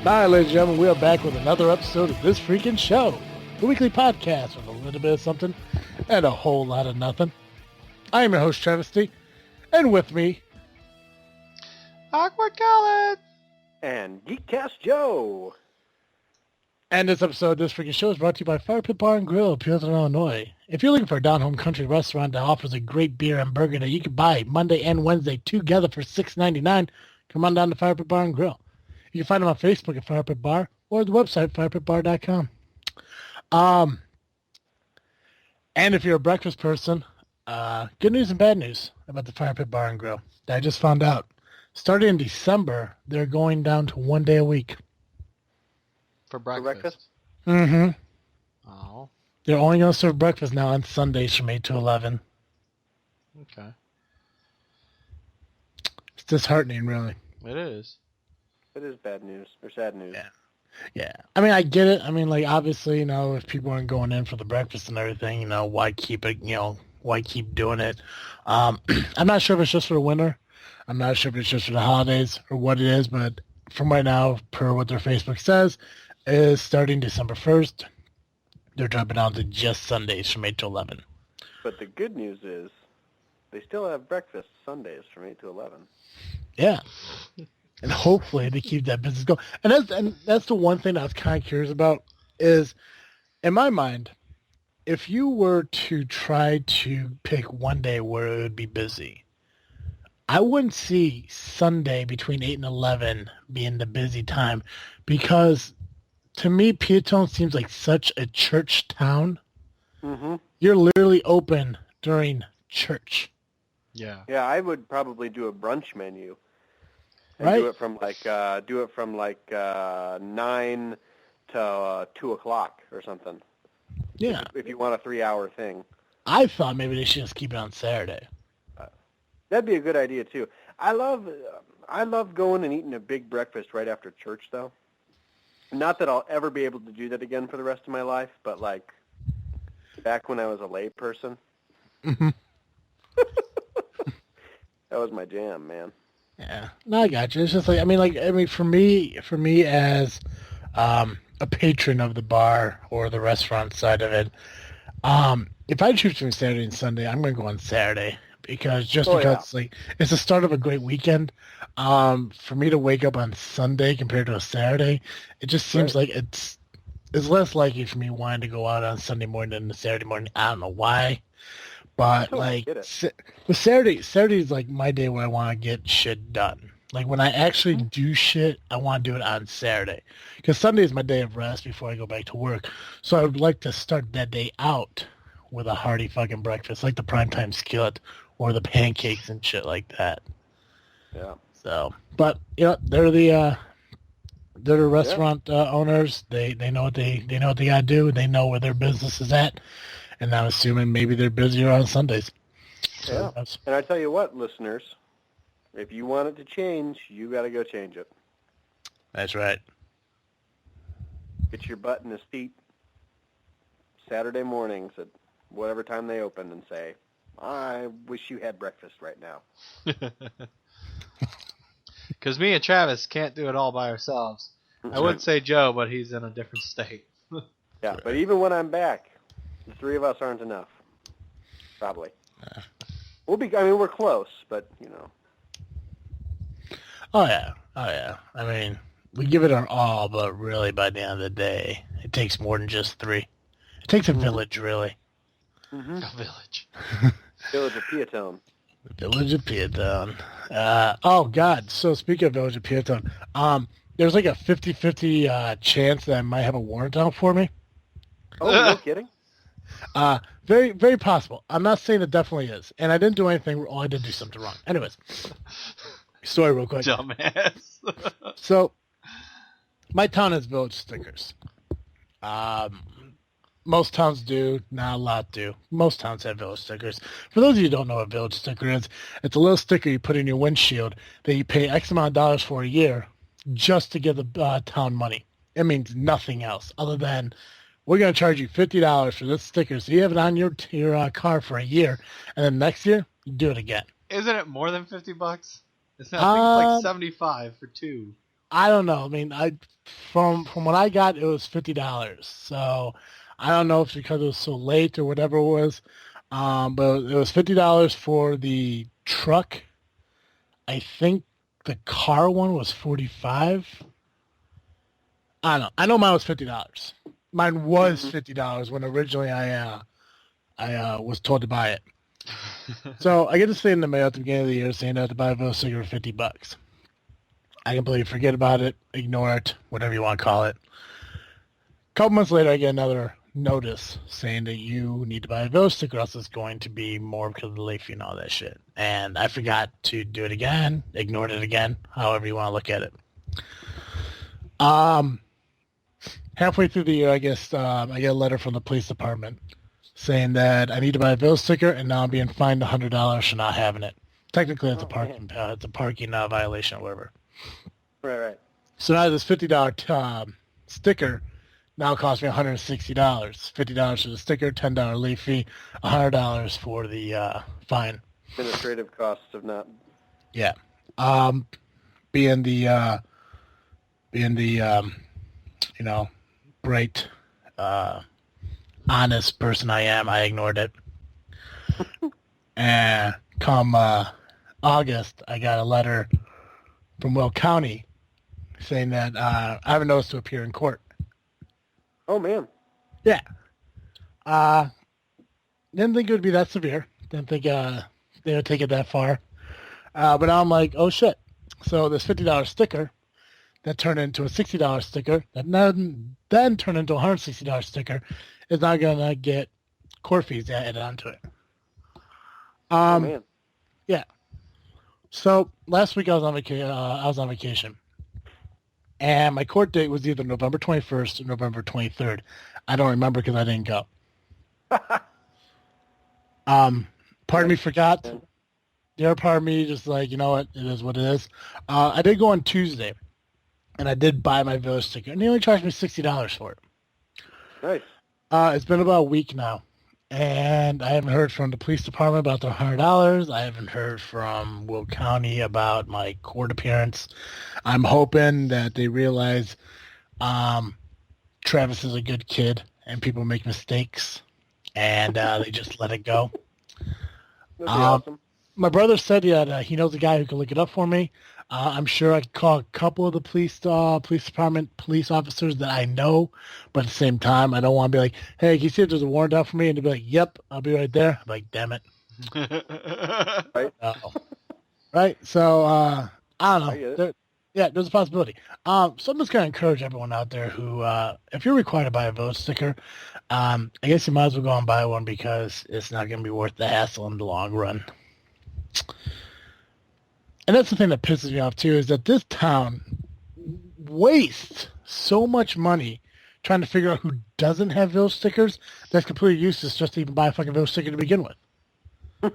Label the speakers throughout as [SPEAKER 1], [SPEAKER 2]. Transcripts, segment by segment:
[SPEAKER 1] Hi, ladies and gentlemen. We are back with another episode of This Freakin Show, the weekly podcast with a little bit of something and a whole lot of nothing. I am your host, Travesty, and with me,
[SPEAKER 2] Awkward Colin!
[SPEAKER 3] And Geek Cast Joe!
[SPEAKER 1] And this episode of This Freakin Show is brought to you by Firepit Bar and Grill, Peotone, Illinois. If you're looking for a down-home country restaurant that offers a great beer and burger that you can buy Monday and Wednesday together for $6.99, come on down to Firepit Bar and Grill. You can find them on Facebook at Firepit Bar or the website, firepitbar.com. And if you're a breakfast person, good news and bad news about the Firepit Bar and Grill that I just found out. Starting in December, they're going down to 1 day a week.
[SPEAKER 2] For breakfast?
[SPEAKER 1] Mm-hmm.
[SPEAKER 2] Oh.
[SPEAKER 1] They're only going to serve breakfast now on Sundays from 8 to 11.
[SPEAKER 2] Okay.
[SPEAKER 1] It's disheartening, really.
[SPEAKER 2] It is.
[SPEAKER 3] It is bad news, or sad news.
[SPEAKER 1] Yeah. I mean, I get it. I mean, like, obviously, if people aren't going in for the breakfast and everything, why keep it, why keep doing it? I'm not sure if it's just for the winter. I'm not sure if it's just for the holidays or what it is, but from right now, per what their Facebook says, is starting December 1st, they're dropping down to just Sundays from 8 to 11.
[SPEAKER 3] But the good news is they still have breakfast Sundays from 8 to 11.
[SPEAKER 1] Yeah. And hopefully they keep that business going. And that's the one thing I was kind of curious about is, in my mind, if you were to try to pick one day where it would be busy, I wouldn't see Sunday between 8 and 11 being the busy time because, to me, Peotone seems like such a church town.
[SPEAKER 3] Mm-hmm.
[SPEAKER 1] You're literally open during church.
[SPEAKER 2] Yeah.
[SPEAKER 3] Yeah, I would probably do a brunch menu. And
[SPEAKER 1] Right.
[SPEAKER 3] do it from 9 to 2 o'clock or something.
[SPEAKER 1] Yeah.
[SPEAKER 3] If you want a 3-hour thing.
[SPEAKER 1] I thought maybe they should just keep it on Saturday.
[SPEAKER 3] That'd be a good idea too. I love going and eating a big breakfast right after church though. Not that I'll ever be able to do that again for the rest of my life, but like back when I was a lay person.
[SPEAKER 1] Mm-hmm.
[SPEAKER 3] That was my jam, man.
[SPEAKER 1] Yeah, no, I got you. It's just like, for me as a patron of the bar or the restaurant side of it, if I choose between Saturday and Sunday, I'm going to go on Saturday because it's the start of a great weekend. For me to wake up on Sunday compared to a Saturday, it just seems like it's less likely for me wanting to go out on Sunday morning than the Saturday morning. I don't know why. But, Saturday is, like, my day where I want to get shit done. Like, when I actually do shit, I want to do it on Saturday. Because Sunday is my day of rest before I go back to work. So I would like to start that day out with a hearty fucking breakfast, like the primetime skillet or the pancakes and shit like that.
[SPEAKER 3] Yeah.
[SPEAKER 1] So, but, they're the restaurant owners. They know what they got to do. They know where their business is at. And I'm assuming maybe they're busier on Sundays. So
[SPEAKER 3] yeah. And I tell you what, listeners, if you want it to change, you got to go change it.
[SPEAKER 1] That's right.
[SPEAKER 3] Get your butt in the seat Saturday mornings at whatever time they open and say, I wish you had breakfast right now.
[SPEAKER 2] Because me and Travis can't do it all by ourselves. I would say Joe, but he's in a different state.
[SPEAKER 3] Yeah, right. But even when I'm back, the three of us aren't enough. Probably. We're close, but,
[SPEAKER 1] Oh, yeah. I mean, we give it our all, but really by the end of the day, it takes more than just three. It takes a village, really.
[SPEAKER 3] Mm-hmm.
[SPEAKER 2] A village.
[SPEAKER 3] Village of Peotone.
[SPEAKER 1] The Village of Peotone. Oh, God. So speaking of Village of Peotone, there's like a 50-50 chance that I might have a warrant out for me.
[SPEAKER 3] Oh, no kidding?
[SPEAKER 1] Very, very possible. I'm not saying it definitely is. And I didn't do anything. Oh, I did do something wrong. Anyways, story real quick.
[SPEAKER 2] Dumbass.
[SPEAKER 1] So, my town has village stickers. Most towns do, not a lot do. Most towns have village stickers. For those of you who don't know what a village sticker is, it's a little sticker you put in your windshield that you pay X amount of dollars for a year just to give the town money. It means nothing else other than we're going to charge you $50 for this sticker, so you have it on your car for a year, and then next year, you do it again.
[SPEAKER 2] Isn't it more than $50? It's not, I think it's like $75 for two.
[SPEAKER 1] I don't know. I mean, from what I got, it was $50. So I don't know if it's because it was so late or whatever it was. But it was $50 for the truck. I think the car one was 45. I don't know. I know mine was $50. Mine was $50 when originally I was told to buy it. So I get to say in the mail at the beginning of the year saying I have to buy a Velocity for $50. I completely forget about it, ignore it, whatever you want to call it. A couple months later, I get another notice saying that you need to buy a Velocity or else it's going to be more because of the late fee and all that shit. And I forgot to do it again, ignored it again, however you want to look at it. Halfway through the year, I guess I get a letter from the police department saying that I need to buy a bill sticker, and now I'm being fined $100 for not having it. Technically, it's a parking violation or whatever.
[SPEAKER 3] Right.
[SPEAKER 1] So now this $50 sticker now costs me $160. $50 for the sticker, $10 late fee, $100 for the fine.
[SPEAKER 3] Administrative costs of not.
[SPEAKER 1] Yeah. Being the bright, honest person I am, I ignored it. And come August, I got a letter from Will County saying that I have a notice to appear in court.
[SPEAKER 3] Oh, man.
[SPEAKER 1] Yeah. Didn't think it would be that severe. Didn't think they would take it that far. But now I'm like, oh, shit. So this $50 sticker that turned into a $60 sticker that then turned into a $160 sticker is not going to get court fees added onto it.
[SPEAKER 3] Oh, man.
[SPEAKER 1] Yeah. So last week I was on vacation, and my court date was either November 21st or November 23rd. I don't remember because I didn't go. Part of me forgot. The other part of me just like, you know what, it is what it is. I did go on Tuesday, and I did buy my Village sticker, and they only charged me $60 for it.
[SPEAKER 3] Nice.
[SPEAKER 1] It's been about a week now, and I haven't heard from the police department about their $100. I haven't heard from Will County about my court appearance. I'm hoping that they realize Travis is a good kid, and people make mistakes, and they just let it go.
[SPEAKER 3] That'd be awesome.
[SPEAKER 1] My brother said he knows a guy who can look it up for me. I'm sure I could call a couple of the police department police officers that I know, but at the same time, I don't want to be like, hey, can you see if there's a warrant out for me? And they'd be like, yep, I'll be right there. I'm like, damn it.
[SPEAKER 3] Right?
[SPEAKER 1] Right? So, I don't know.
[SPEAKER 3] I get it.
[SPEAKER 1] There's a possibility. So I'm just going to encourage everyone out there who, if you're required to buy a vote sticker, I guess you might as well go and buy one because it's not going to be worth the hassle in the long run. And that's the thing that pisses me off, too, is that this town wastes so much money trying to figure out who doesn't have Village stickers that's completely useless just to even buy a fucking Village sticker to begin with.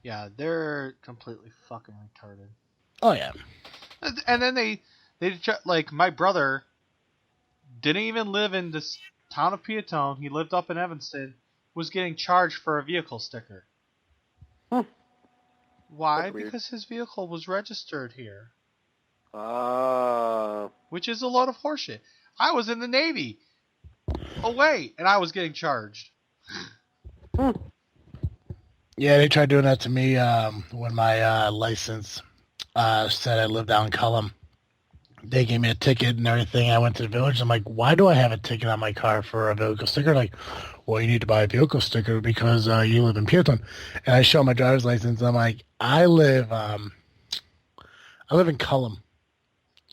[SPEAKER 2] Yeah, they're completely fucking retarded.
[SPEAKER 1] Oh, yeah.
[SPEAKER 2] And then they like, my brother didn't even live in this town of Peotone. He lived up in Evanston, was getting charged for a vehicle sticker. Why? Because his vehicle was registered here. Which is a lot of horseshit. I was in the Navy. Oh, wait. And I was getting charged.
[SPEAKER 1] Yeah, they tried doing that to me when my license said I lived down in Colin. They gave me a ticket and everything. I went to the village. I'm like, why do I have a ticket on my car for a vehicle sticker? Like, well, you need to buy a vehicle sticker because you live in Peotone. And I show my driver's license. I'm like, I live in Colin.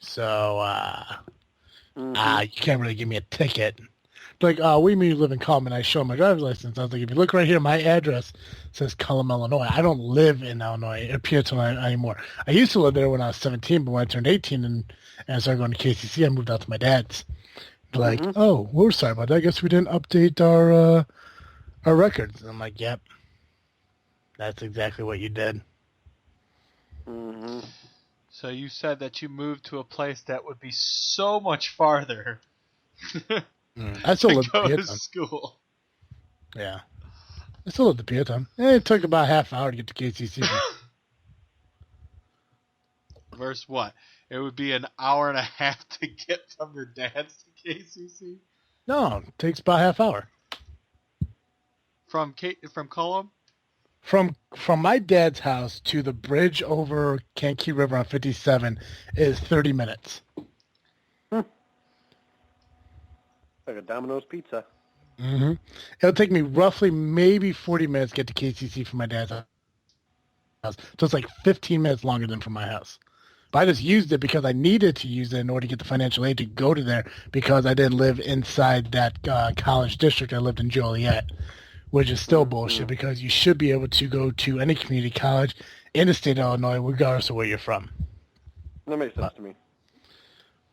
[SPEAKER 1] So you can't really give me a ticket. Like, we mean you live in Colin, and I show my driver's license. I was like, if you look right here, my address says Colin, Illinois. I don't live in Illinois, Peotone anymore. I used to live there when I was 17, but when I turned 18 and I started going to KCC, I moved out to my dad's. Like, oh, we're sorry about that. I guess we didn't update our records. And I'm like, yep, that's exactly what you did.
[SPEAKER 3] Mm-hmm.
[SPEAKER 2] So you said that you moved to a place that would be so much farther.
[SPEAKER 1] I still live
[SPEAKER 2] to
[SPEAKER 1] in
[SPEAKER 2] go to
[SPEAKER 1] Peotone.
[SPEAKER 2] school.
[SPEAKER 1] Yeah. I still live in Peotone. It took about half an hour to get to KCC.
[SPEAKER 2] versus what? It would be an hour and a half to get from your dad's to KCC?
[SPEAKER 1] No, it takes about half hour.
[SPEAKER 2] From Colin?
[SPEAKER 1] From my dad's house to the bridge over Kankakee River on 57 is 30 minutes.
[SPEAKER 3] Like a Domino's pizza.
[SPEAKER 1] Mm-hmm. It'll take me roughly maybe 40 minutes to get to KCC from my dad's house. So it's like 15 minutes longer than from my house. But I just used it because I needed to use it in order to get the financial aid to go to there because I didn't live inside that college district. I lived in Joliet, which is still bullshit because you should be able to go to any community college in the state of Illinois regardless of where you're from.
[SPEAKER 3] That makes sense to me.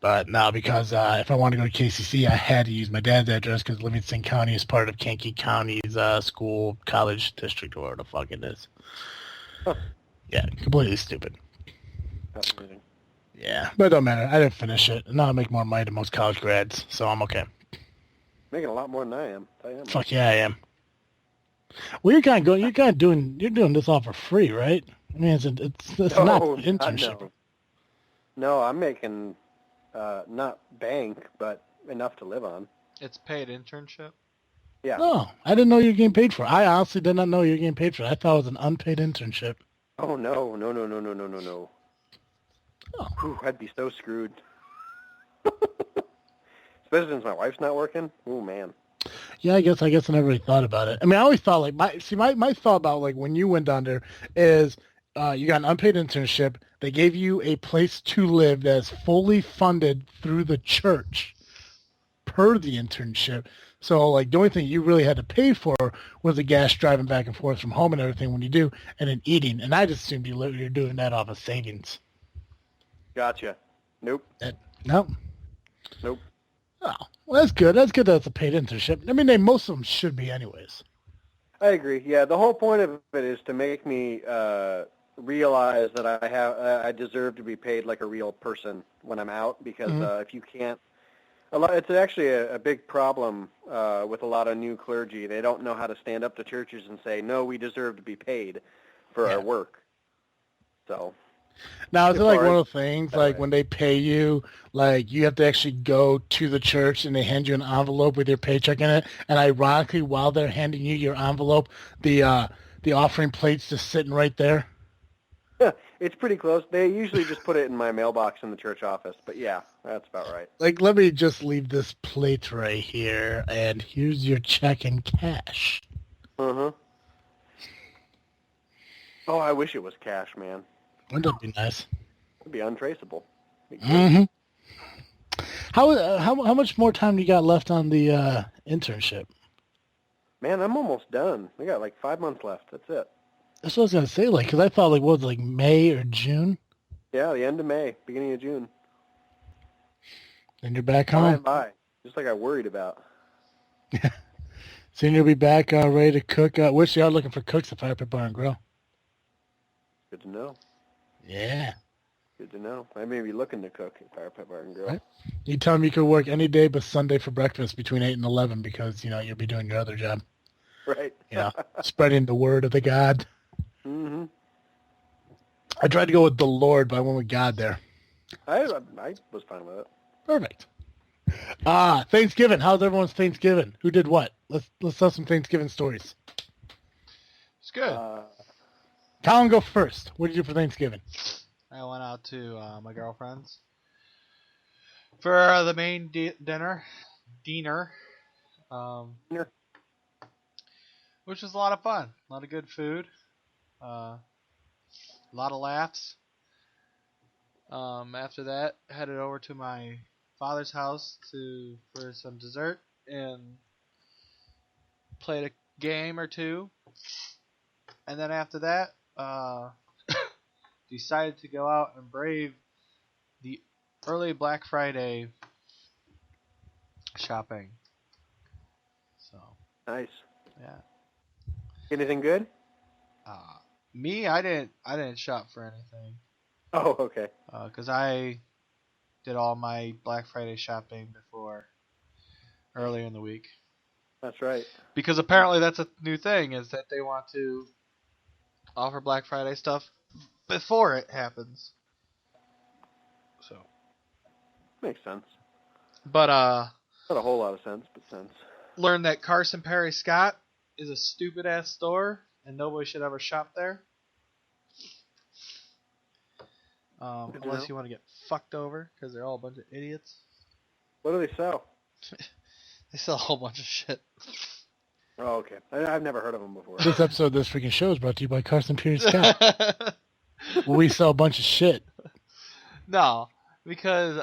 [SPEAKER 1] But now, because if I wanted to go to KCC, I had to use my dad's address because Livingston County is part of Kankakee County's school, college district, or whatever the fuck it is.
[SPEAKER 3] Huh.
[SPEAKER 1] Yeah, completely stupid.
[SPEAKER 3] Fascinating.
[SPEAKER 1] Yeah, but it don't matter. I didn't finish it. Now I make more money than most college grads, so I'm okay.
[SPEAKER 3] Making a lot more than I am.
[SPEAKER 1] Fuck yeah, I am. Well, you're kind of doing this all for free, right? I mean, it's not an internship.
[SPEAKER 3] No, I'm making not bank, but enough to live on.
[SPEAKER 2] It's paid internship?
[SPEAKER 3] Yeah.
[SPEAKER 1] No, I didn't know you were getting paid for it. I honestly did not know you were getting paid for it. I thought it was an unpaid internship.
[SPEAKER 3] Oh, no.
[SPEAKER 1] Oh.
[SPEAKER 3] Whew, I'd be so screwed. Especially since my wife's not working. Oh, man.
[SPEAKER 1] Yeah, I guess I never really thought about it. I mean, I always thought my thought about like when you went down there is you got an unpaid internship. They gave you a place to live that's fully funded through the church per the internship. So like the only thing you really had to pay for was the gas driving back and forth from home and everything when you do, and then eating. And I just assumed you're doing that off of savings.
[SPEAKER 3] Gotcha. Nope.
[SPEAKER 1] Nope.
[SPEAKER 3] Nope.
[SPEAKER 1] Oh, well, that's good. That's good that it's a paid internship. I mean, most of them should be anyways.
[SPEAKER 3] I agree. Yeah, the whole point of it is to make me realize that I deserve to be paid like a real person when I'm out because if you can't, it's actually a big problem with a lot of new clergy. They don't know how to stand up to churches and say, no, we deserve to be paid for our work. So.
[SPEAKER 1] Now, is it like one of the things, like when they pay you, like you have to actually go to the church and they hand you an envelope with your paycheck in it, and ironically, while they're handing you your envelope, the offering plate's just sitting right there?
[SPEAKER 3] It's pretty close. They usually just put it in my mailbox in the church office, but yeah, that's about right.
[SPEAKER 1] Like, let me just leave this plate right here, and here's your check in cash.
[SPEAKER 3] Uh-huh. Oh, I wish it was cash, man.
[SPEAKER 1] Wouldn't that be nice?
[SPEAKER 3] It'd be untraceable.
[SPEAKER 1] Mm-hmm. How much more time do you got left on the internship?
[SPEAKER 3] Man, I'm almost done. We got like 5 months left. That's it.
[SPEAKER 1] That's what I was gonna say. Like, because I thought what was it, like May or June?
[SPEAKER 3] Yeah, the end of May, beginning of June.
[SPEAKER 1] And you're back home.
[SPEAKER 3] Bye. Just like I worried about.
[SPEAKER 1] Soon you'll be back ready to cook. Wish you are looking for cooks at Firepit Bar and Grill.
[SPEAKER 3] Good to know.
[SPEAKER 1] Yeah.
[SPEAKER 3] Good to know. I may be looking to cook at Firepit Bar and Grill.
[SPEAKER 1] Right. You tell them you could work any day but Sunday for breakfast between 8 and 11 because, you'll be doing your other job.
[SPEAKER 3] Right.
[SPEAKER 1] Spreading the word of the God.
[SPEAKER 3] Mm-hmm.
[SPEAKER 1] I tried to go with the Lord, but I went with God there.
[SPEAKER 3] I was fine with it.
[SPEAKER 1] Perfect. Thanksgiving. How's everyone's Thanksgiving? Who did what? Let's tell some Thanksgiving stories.
[SPEAKER 2] It's good.
[SPEAKER 1] Colin, go first. What did you do for Thanksgiving?
[SPEAKER 2] I went out to my girlfriend's for the main dinner, which was a lot of fun. A lot of good food. A lot of laughs. After that, headed over to my father's house for some dessert and played a game or two. And then after that, decided to go out and brave the early Black Friday shopping. So
[SPEAKER 3] nice.
[SPEAKER 2] Yeah.
[SPEAKER 3] Anything good?
[SPEAKER 2] Me, I didn't shop for anything.
[SPEAKER 3] Oh, okay.
[SPEAKER 2] Because I did all my Black Friday shopping earlier in the week.
[SPEAKER 3] That's right.
[SPEAKER 2] Because apparently that's a new thing, is that they want to offer Black Friday stuff before it happens.
[SPEAKER 3] Makes sense.
[SPEAKER 2] But
[SPEAKER 3] Not a whole lot of sense, but sense.
[SPEAKER 2] learned that Carson Perry Scott is a stupid ass store, and nobody should ever shop there. Unless you want to get fucked over, because they're all a bunch of idiots.
[SPEAKER 3] What do they sell?
[SPEAKER 2] They sell a whole bunch of shit.
[SPEAKER 3] Oh, okay. I've never heard of them before.
[SPEAKER 1] This episode of This Freaking Show is brought to you by Carson Pierce Scott. We sell a bunch of shit.
[SPEAKER 2] No, because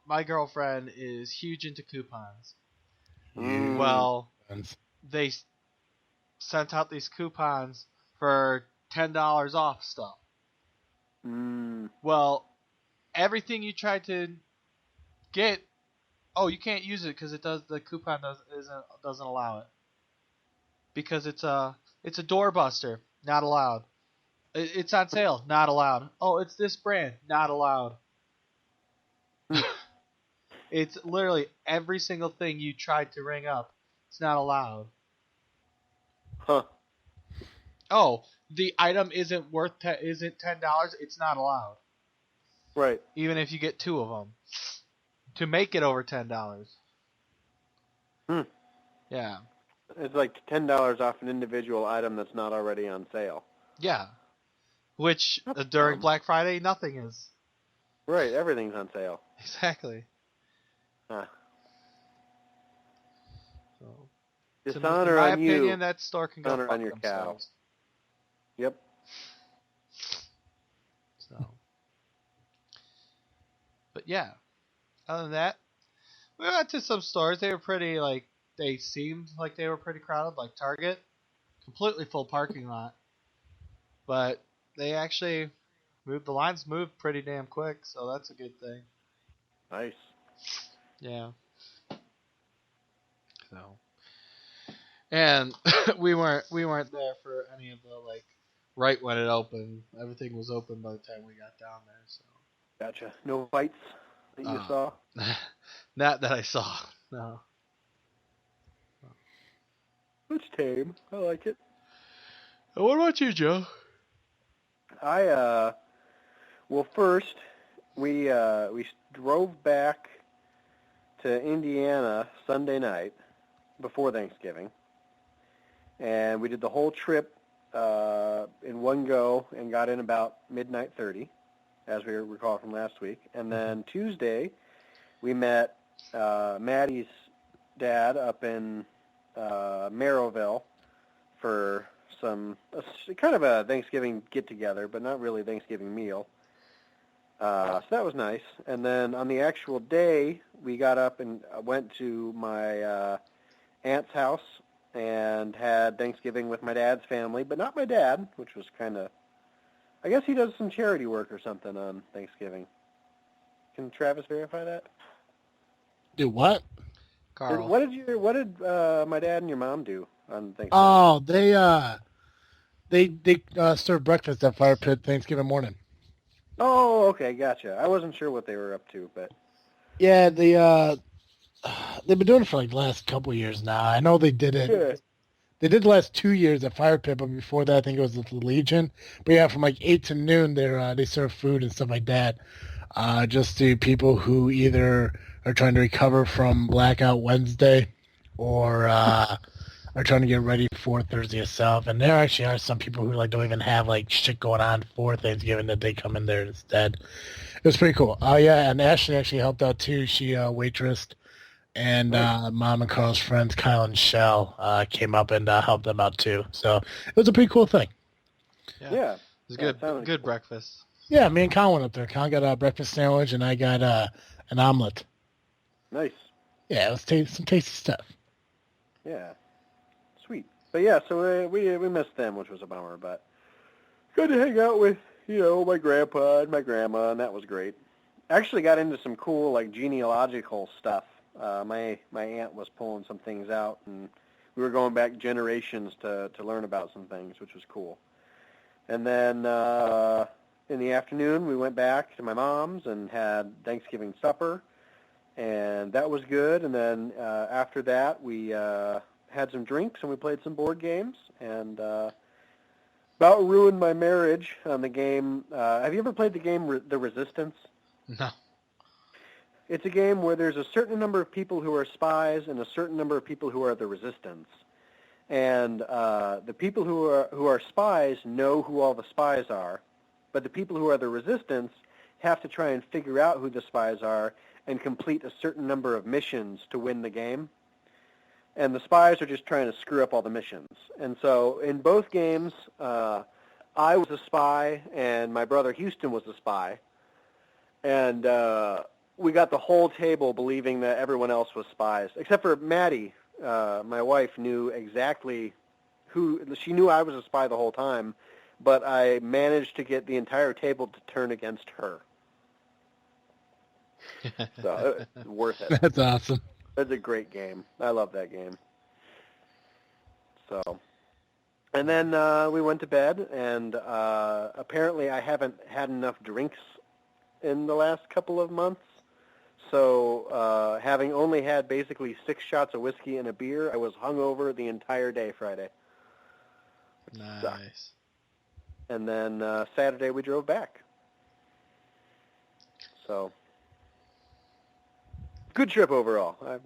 [SPEAKER 2] my girlfriend is huge into coupons. Well, they sent out these coupons for $10 off stuff. Well, everything you tried to get, you can't use it because the coupon doesn't allow it. Because it's a doorbuster, not allowed. It's on sale, not allowed. Oh, it's this brand, not allowed. It's literally every single thing you tried to ring up. It's not allowed.
[SPEAKER 3] Huh.
[SPEAKER 2] Oh, the item isn't $10. It's not allowed.
[SPEAKER 3] Right.
[SPEAKER 2] Even if you get 2 of them, to make it over $10. Yeah.
[SPEAKER 3] It's like $10 off an individual item that's not already on sale.
[SPEAKER 2] Yeah. Which during Black Friday, nothing is.
[SPEAKER 3] Right. Everything's on sale.
[SPEAKER 2] Exactly.
[SPEAKER 3] Huh.
[SPEAKER 2] So,
[SPEAKER 3] Dishonor
[SPEAKER 2] in my
[SPEAKER 3] on
[SPEAKER 2] opinion,
[SPEAKER 3] you.
[SPEAKER 2] that store can go
[SPEAKER 3] Dishonor
[SPEAKER 2] fuck
[SPEAKER 3] on your
[SPEAKER 2] themselves.
[SPEAKER 3] cow. Yep.
[SPEAKER 2] So, but yeah, other than that, we went to some stores. They were pretty they seemed like they were pretty crowded, like Target, completely full parking lot. But they actually the lines moved pretty damn quick, so that's a good thing.
[SPEAKER 3] Nice.
[SPEAKER 2] Yeah. So, and we weren't there for any of the right when it opened. Everything was open by the time we got down there. So.
[SPEAKER 3] Gotcha. No fights that you saw?
[SPEAKER 2] Not that I saw. No.
[SPEAKER 3] It's tame. I like it.
[SPEAKER 2] What about you, Joe?
[SPEAKER 3] Well, first we drove back to Indiana Sunday night before Thanksgiving, and we did the whole trip in one go and got in about midnight 30, as we recall from last week. And then Tuesday, we met Maddie's dad up in Merrillville for some kind of a Thanksgiving get-together, but not really a Thanksgiving meal. So that was nice. And then on the actual day, we got up and went to my aunt's house and had Thanksgiving with my dad's family, but not my dad, which was kind of, I guess he does some charity work or something on Thanksgiving. Can Travis verify that?
[SPEAKER 1] Do what?
[SPEAKER 2] Carl.
[SPEAKER 3] What did my dad and your mom do on Thanksgiving?
[SPEAKER 1] Oh, they serve breakfast at Firepit Thanksgiving morning.
[SPEAKER 3] Oh, okay, gotcha. I wasn't sure what they were up to, but
[SPEAKER 1] yeah, they've been doing it for the last couple of years now. I know they did it.
[SPEAKER 3] Good.
[SPEAKER 1] They did the last 2 years at Firepit, but before that, I think it was at the Legion. But yeah, from 8 to noon, they serve food and stuff like that, just to people who either are trying to recover from Blackout Wednesday or are trying to get ready for Thursday itself. And there actually are some people who don't even have shit going on for Thanksgiving that they come in there instead. It was pretty cool. Oh yeah, and Ashley actually helped out too. She waitressed, and Mom and Carl's friends Kyle and Shell came up and helped them out too. So it was a pretty cool thing.
[SPEAKER 3] Yeah.
[SPEAKER 2] It was good. Good breakfast.
[SPEAKER 1] Yeah, me and Colin went up there. Colin got a breakfast sandwich, and I got an omelet.
[SPEAKER 3] Nice.
[SPEAKER 1] Yeah, it was some tasty stuff.
[SPEAKER 3] Yeah. Sweet. But yeah, so we missed them, which was a bummer, but good to hang out with, my grandpa and my grandma, and that was great. Actually got into some cool, genealogical stuff. My aunt was pulling some things out, and we were going back generations to learn about some things, which was cool. And then in the afternoon, we went back to my mom's and had Thanksgiving supper, and that was good. And then after that, we had some drinks, and we played some board games, and about ruined my marriage on the game. Have you ever played the game The Resistance?
[SPEAKER 2] No.
[SPEAKER 3] It's a game where there's a certain number of people who are spies and a certain number of people who are the resistance. And the people who are spies know who all the spies are, but the people who are the resistance have to try and figure out who the spies are and complete a certain number of missions to win the game. And the spies are just trying to screw up all the missions. And so in both games, I was a spy and my brother Houston was a spy. And we got the whole table believing that everyone else was spies, except for Maddie. My wife knew exactly she knew I was a spy the whole time, but I managed to get the entire table to turn against her. So it's worth it.
[SPEAKER 1] That's awesome.
[SPEAKER 3] That's a great game. I love that game. So, and then we went to bed, and apparently I haven't had enough drinks in the last couple of months. So having only had basically 6 shots of whiskey and a beer, I was hungover the entire day Friday.
[SPEAKER 2] Nice.
[SPEAKER 3] And then Saturday we drove back. So, good trip overall. I'd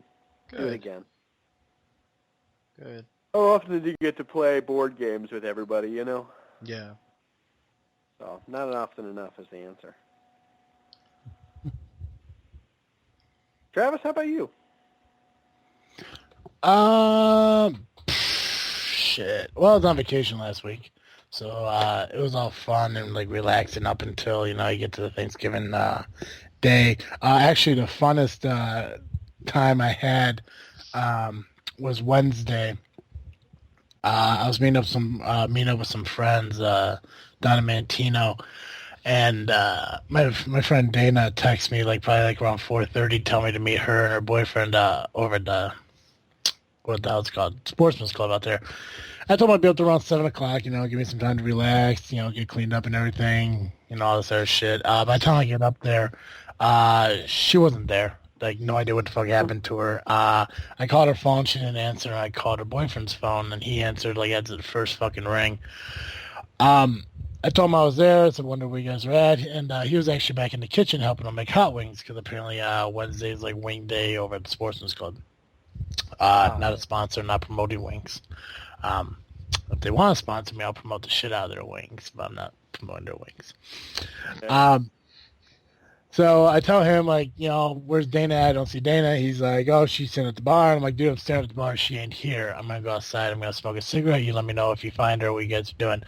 [SPEAKER 3] do it again.
[SPEAKER 2] Good.
[SPEAKER 3] How often did you get to play board games with everybody, you know?
[SPEAKER 2] Yeah.
[SPEAKER 3] So, not often enough is the answer. Travis, how about you?
[SPEAKER 1] Shit. Well, I was on vacation last week, so it was all fun and like relaxing up until you get to the Thanksgiving day. Actually, the funnest time I had was Wednesday. I was meeting up with some friends down in Mantino. And my friend Dana texted me probably around 4:30, tell me to meet her and her boyfriend over at the what the hell it's called, Sportsman's Club out there. I told him I'd be up there around 7 o'clock. Give me some time to relax. Get cleaned up and everything. All this other shit. By the time I get up there, she wasn't there. No idea what the fuck happened to her. I called her phone, she didn't answer. I called her boyfriend's phone, and he answered at the first fucking ring. I told him I was there. I said, wonder where you guys are at. And he was actually back in the kitchen helping them make hot wings because apparently Wednesday is wing day over at the Sportsman's Club. Not a sponsor, not promoting wings. If they want to sponsor me, I'll promote the shit out of their wings, but I'm not promoting their wings. Okay. So I tell him, where's Dana at? I don't see Dana. He's like, oh, she's sitting at the bar. I'm like, dude, I'm staring at the bar. She ain't here. I'm going to go outside. I'm going to smoke a cigarette. You let me know if you find her, what you guys are doing.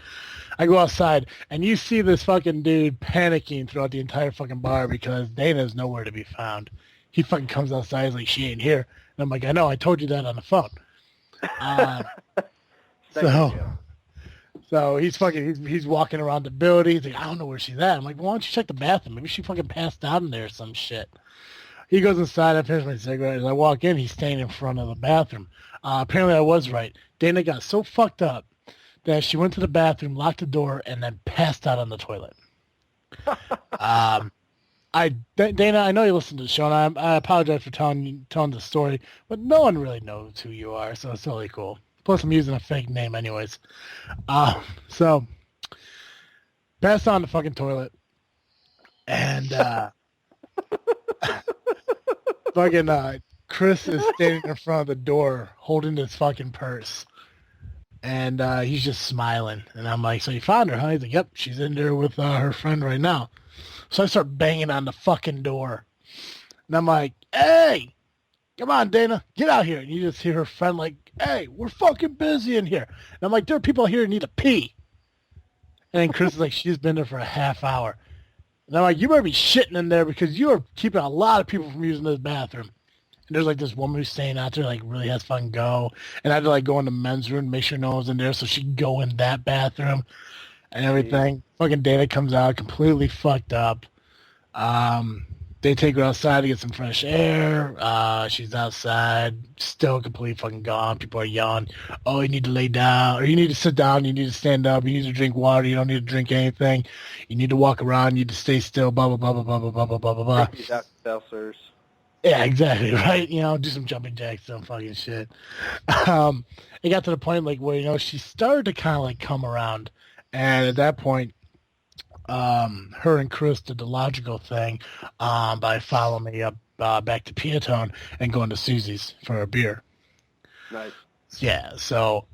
[SPEAKER 1] I go outside, and you see this fucking dude panicking throughout the entire fucking bar because Dana's nowhere to be found. He fucking comes outside. He's like, she ain't here. And I'm like, I know. I told you that on the phone. So he's walking around the building. He's like, I don't know where she's at. I'm like, well, why don't you check the bathroom? Maybe she fucking passed out in there or some shit. He goes inside. I finish my cigarette. As I walk in, he's standing in front of the bathroom. Apparently I was right. Dana got so fucked up that she went to the bathroom, locked the door, and then passed out on the toilet. Dana, I know you listen to the show, and I apologize for telling the story, but no one really knows who you are, so it's totally cool. Plus, I'm using a fake name anyways. So, passed on the fucking toilet, and fucking Chris is standing in front of the door holding his fucking purse. And he's just smiling. And I'm like, so you found her, huh? He's like, yep, she's in there with her friend right now. So I start banging on the fucking door. And I'm like, hey, come on, Dana, get out here. And you just hear her friend like, hey, we're fucking busy in here. And I'm like, there are people here who need to pee. And then Chris is like, she's been there for a half hour. And I'm like, you better be shitting in there because you are keeping a lot of people from using this bathroom. And there's this woman who's staying out there, really has fun go. And I had to go in the men's room, make sure no one's in there so she can go in that bathroom and everything. Jeez. Fucking Dana comes out completely fucked up. They take her outside to get some fresh air. She's outside, still completely fucking gone. People are yelling, oh, you need to lay down, or you need to sit down, you need to stand up, you need to drink water, you don't need to drink anything. You need to walk around, you need to stay still, blah, blah, blah, blah, blah, blah, blah, blah, blah, blah. Yeah, exactly, right? Do some jumping jacks, some fucking shit. It got to the point, where, she started to kind of, come around. And at that point, her and Chris did the logical thing by following me up back to Peotone and going to Susie's for a beer.
[SPEAKER 3] Nice.
[SPEAKER 1] Yeah, so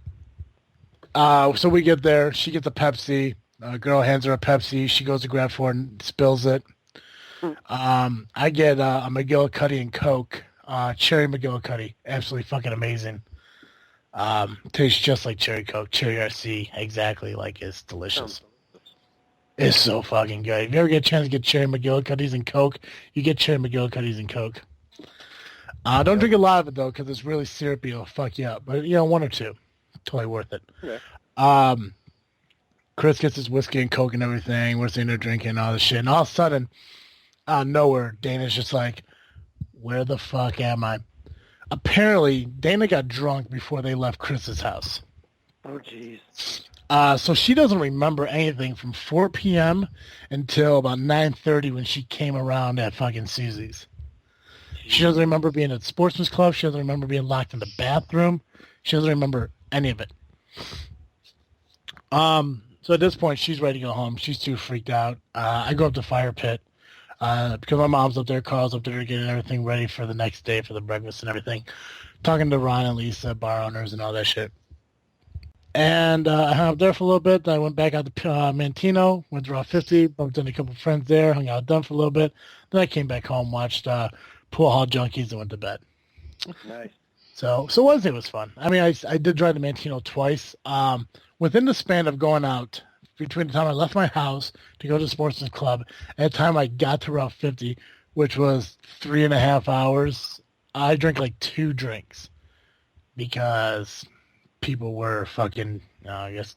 [SPEAKER 1] we get there. She gets a Pepsi. Girl hands her a Pepsi. She goes to grab for it and spills it. I get a McGillicuddy and Coke. Cherry McGillicuddy. Absolutely fucking amazing. Tastes just like cherry Coke. Cherry RC. Exactly like it's delicious. It's so fucking good. If you ever get a chance to get cherry McGillicuddies and Coke, you get cherry McGillicuddies and Coke. Don't drink a lot of it, though, because it's really syrupy. It'll fuck you up. But, one or two. Totally worth it. Okay. Chris gets his whiskey and Coke and everything. We're sitting there drinking all this shit. And all of a sudden, out of nowhere, Dana's just like, where the fuck am I? Apparently, Dana got drunk before they left Chris's house.
[SPEAKER 3] Oh, jeez.
[SPEAKER 1] So she doesn't remember anything from 4 p.m. until about 9:30 when she came around at fucking Susie's. She doesn't remember being at Sportsman's Club. She doesn't remember being locked in the bathroom. She doesn't remember any of it. So at this point, she's ready to go home. She's too freaked out. I go up to Firepit because my mom's up there, Carl's up there getting everything ready for the next day for the breakfast and everything. Talking to Ron and Lisa, bar owners and all that shit. And I hung out there for a little bit. Then I went back out to Mantino, went to Route 50, bumped into a couple of friends there, hung out with them for a little bit. Then I came back home, watched Pool Hall Junkies, and went to bed.
[SPEAKER 3] Nice.
[SPEAKER 1] So Wednesday was fun. I mean, I did drive to Mantino twice. Within the span of going out, between the time I left my house to go to the Sportsman's Club and the time I got to Route 50, which was 3.5 hours, I drank like 2 drinks because people were fucking, I guess,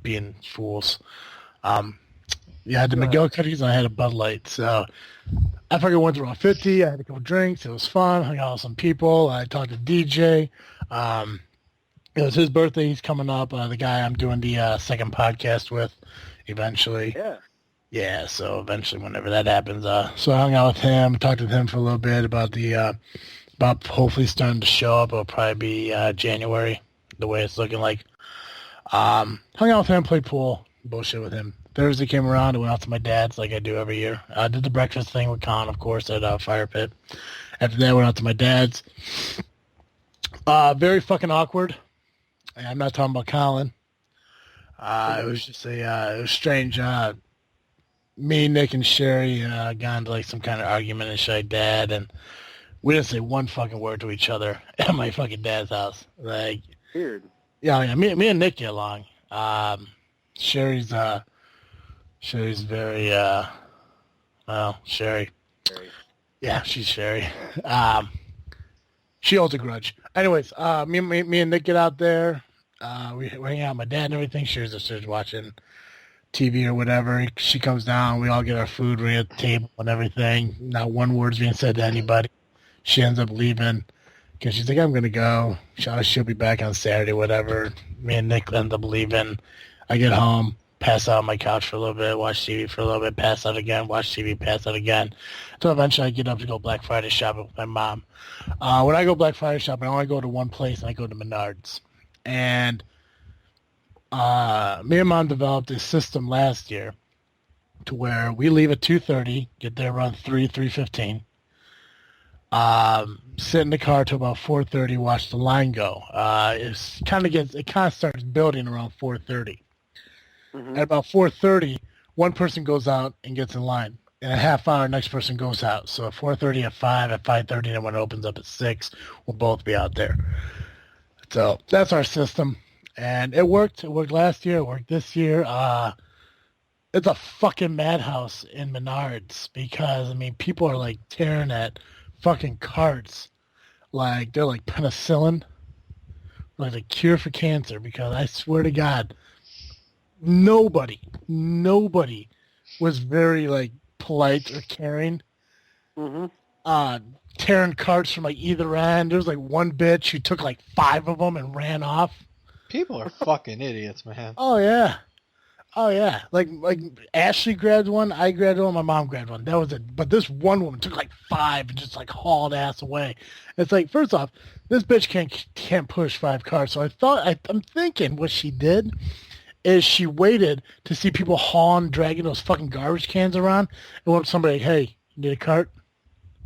[SPEAKER 1] being fools. I had the McGillicuddies and I had a Bud Light. So I fucking went to Route 50. I had a couple drinks. It was fun. Hung out with some people. I talked to DJ. It was his birthday. He's coming up. The guy I'm doing the second podcast with eventually.
[SPEAKER 3] Yeah.
[SPEAKER 1] Yeah, so eventually whenever that happens. So I hung out with him, talked with him for a little bit about about hopefully starting to show up. It'll probably be January, the way it's looking like. Hung out with him, played pool, bullshit with him. Thursday came around, I went out to my dad's like I do every year. I did the breakfast thing with Colin, of course, at Firepit. After that, I went out to my dad's. Very fucking awkward. I'm not talking about Colin. It was just it was strange. Me, Nick, and Sherry got into like some kind of argument and shit like that, and we didn't say one fucking word to each other at my fucking dad's house. Like,
[SPEAKER 3] weird.
[SPEAKER 1] Yeah, me and Nick get along. Sherry's very Sherry. Yeah, she's Sherry. She holds a grudge. Anyways, me and Nick get out there. We hang out with my dad and everything. Sherry's upstairs watching TV or whatever. She comes down. We all get our food. We're at the table and everything. Not one word's being said to anybody. She ends up leaving because she's like, I'm going to go. She'll be back on Saturday, whatever. Me and Nick end up leaving. I get home, pass out on my couch for a little bit, watch TV for a little bit, pass out again, watch TV, pass out again. So eventually I get up to go Black Friday shopping with my mom. When I go Black Friday shopping, I only go to one place, and I go to Menards. And me and Mom developed a system last year to where we leave at 2:30, get there around 3:15. Sit in the car till about 4:30, watch the line go. It kind of starts building around 4:30. Mm-hmm. At about 4:30, one person goes out and gets in line. In a half hour, next person goes out. So at 4:30, at 5, at 5:30, and when it opens up at 6, we'll both be out there. So that's our system. And it worked. It worked last year. It worked this year. It's a fucking madhouse in Menards because, I mean, people are like tearing at fucking carts. Like, they're like penicillin. Like a cure for cancer, because I swear to God, nobody was very like polite or caring. Mm-hmm. Tearing carts from like either end. There was like one bitch who took like 5 of them and ran off.
[SPEAKER 2] People are fucking idiots, man.
[SPEAKER 1] Oh yeah. Like Ashley grabbed one, I grabbed one, my mom grabbed one. That was it. But this one woman took like 5 and just like hauled ass away. It's like, first off, this bitch can't push 5 cars. So I'm thinking what she did is she waited to see people hauling, dragging those fucking garbage cans around, and went up to somebody like, hey, you need a cart?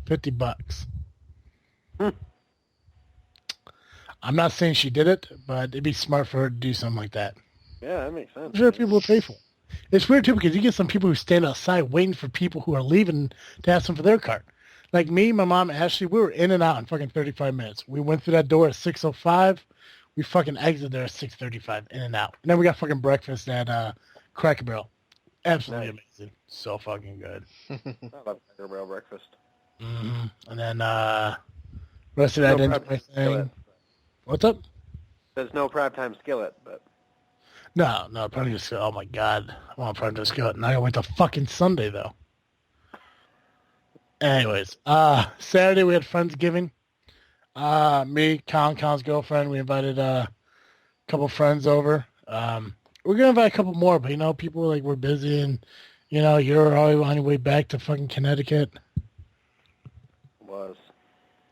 [SPEAKER 1] $50.
[SPEAKER 3] Hmm.
[SPEAKER 1] I'm not saying she did it, but it'd be smart for her to do something like that.
[SPEAKER 3] Yeah, that makes sense.
[SPEAKER 1] I'm sure people will pay for it. It's weird, too, because you get some people who stand outside waiting for people who are leaving to ask them for their card. Like me, my mom, Ashley, we were in and out in fucking 35 minutes. We went through that door at 6:05. We fucking exited there at 6:35, in and out. And then we got fucking breakfast at Cracker Barrel. Absolutely amazing. So fucking good.
[SPEAKER 3] I love Cracker Barrel breakfast.
[SPEAKER 1] Mm-hmm. And then rest of that, I didn't do anything. What's up?
[SPEAKER 3] There's no prime time skillet, but...
[SPEAKER 1] No, prime time skillet. Oh my god. I want prime time skillet. Now I gotta wait till fucking Sunday, though. Anyways, Saturday we had Friendsgiving. Me, Colin's girlfriend, we invited a couple friends over. We're gonna invite a couple more, but people were like, we're busy, and you're already on your way back to fucking Connecticut.
[SPEAKER 3] Was.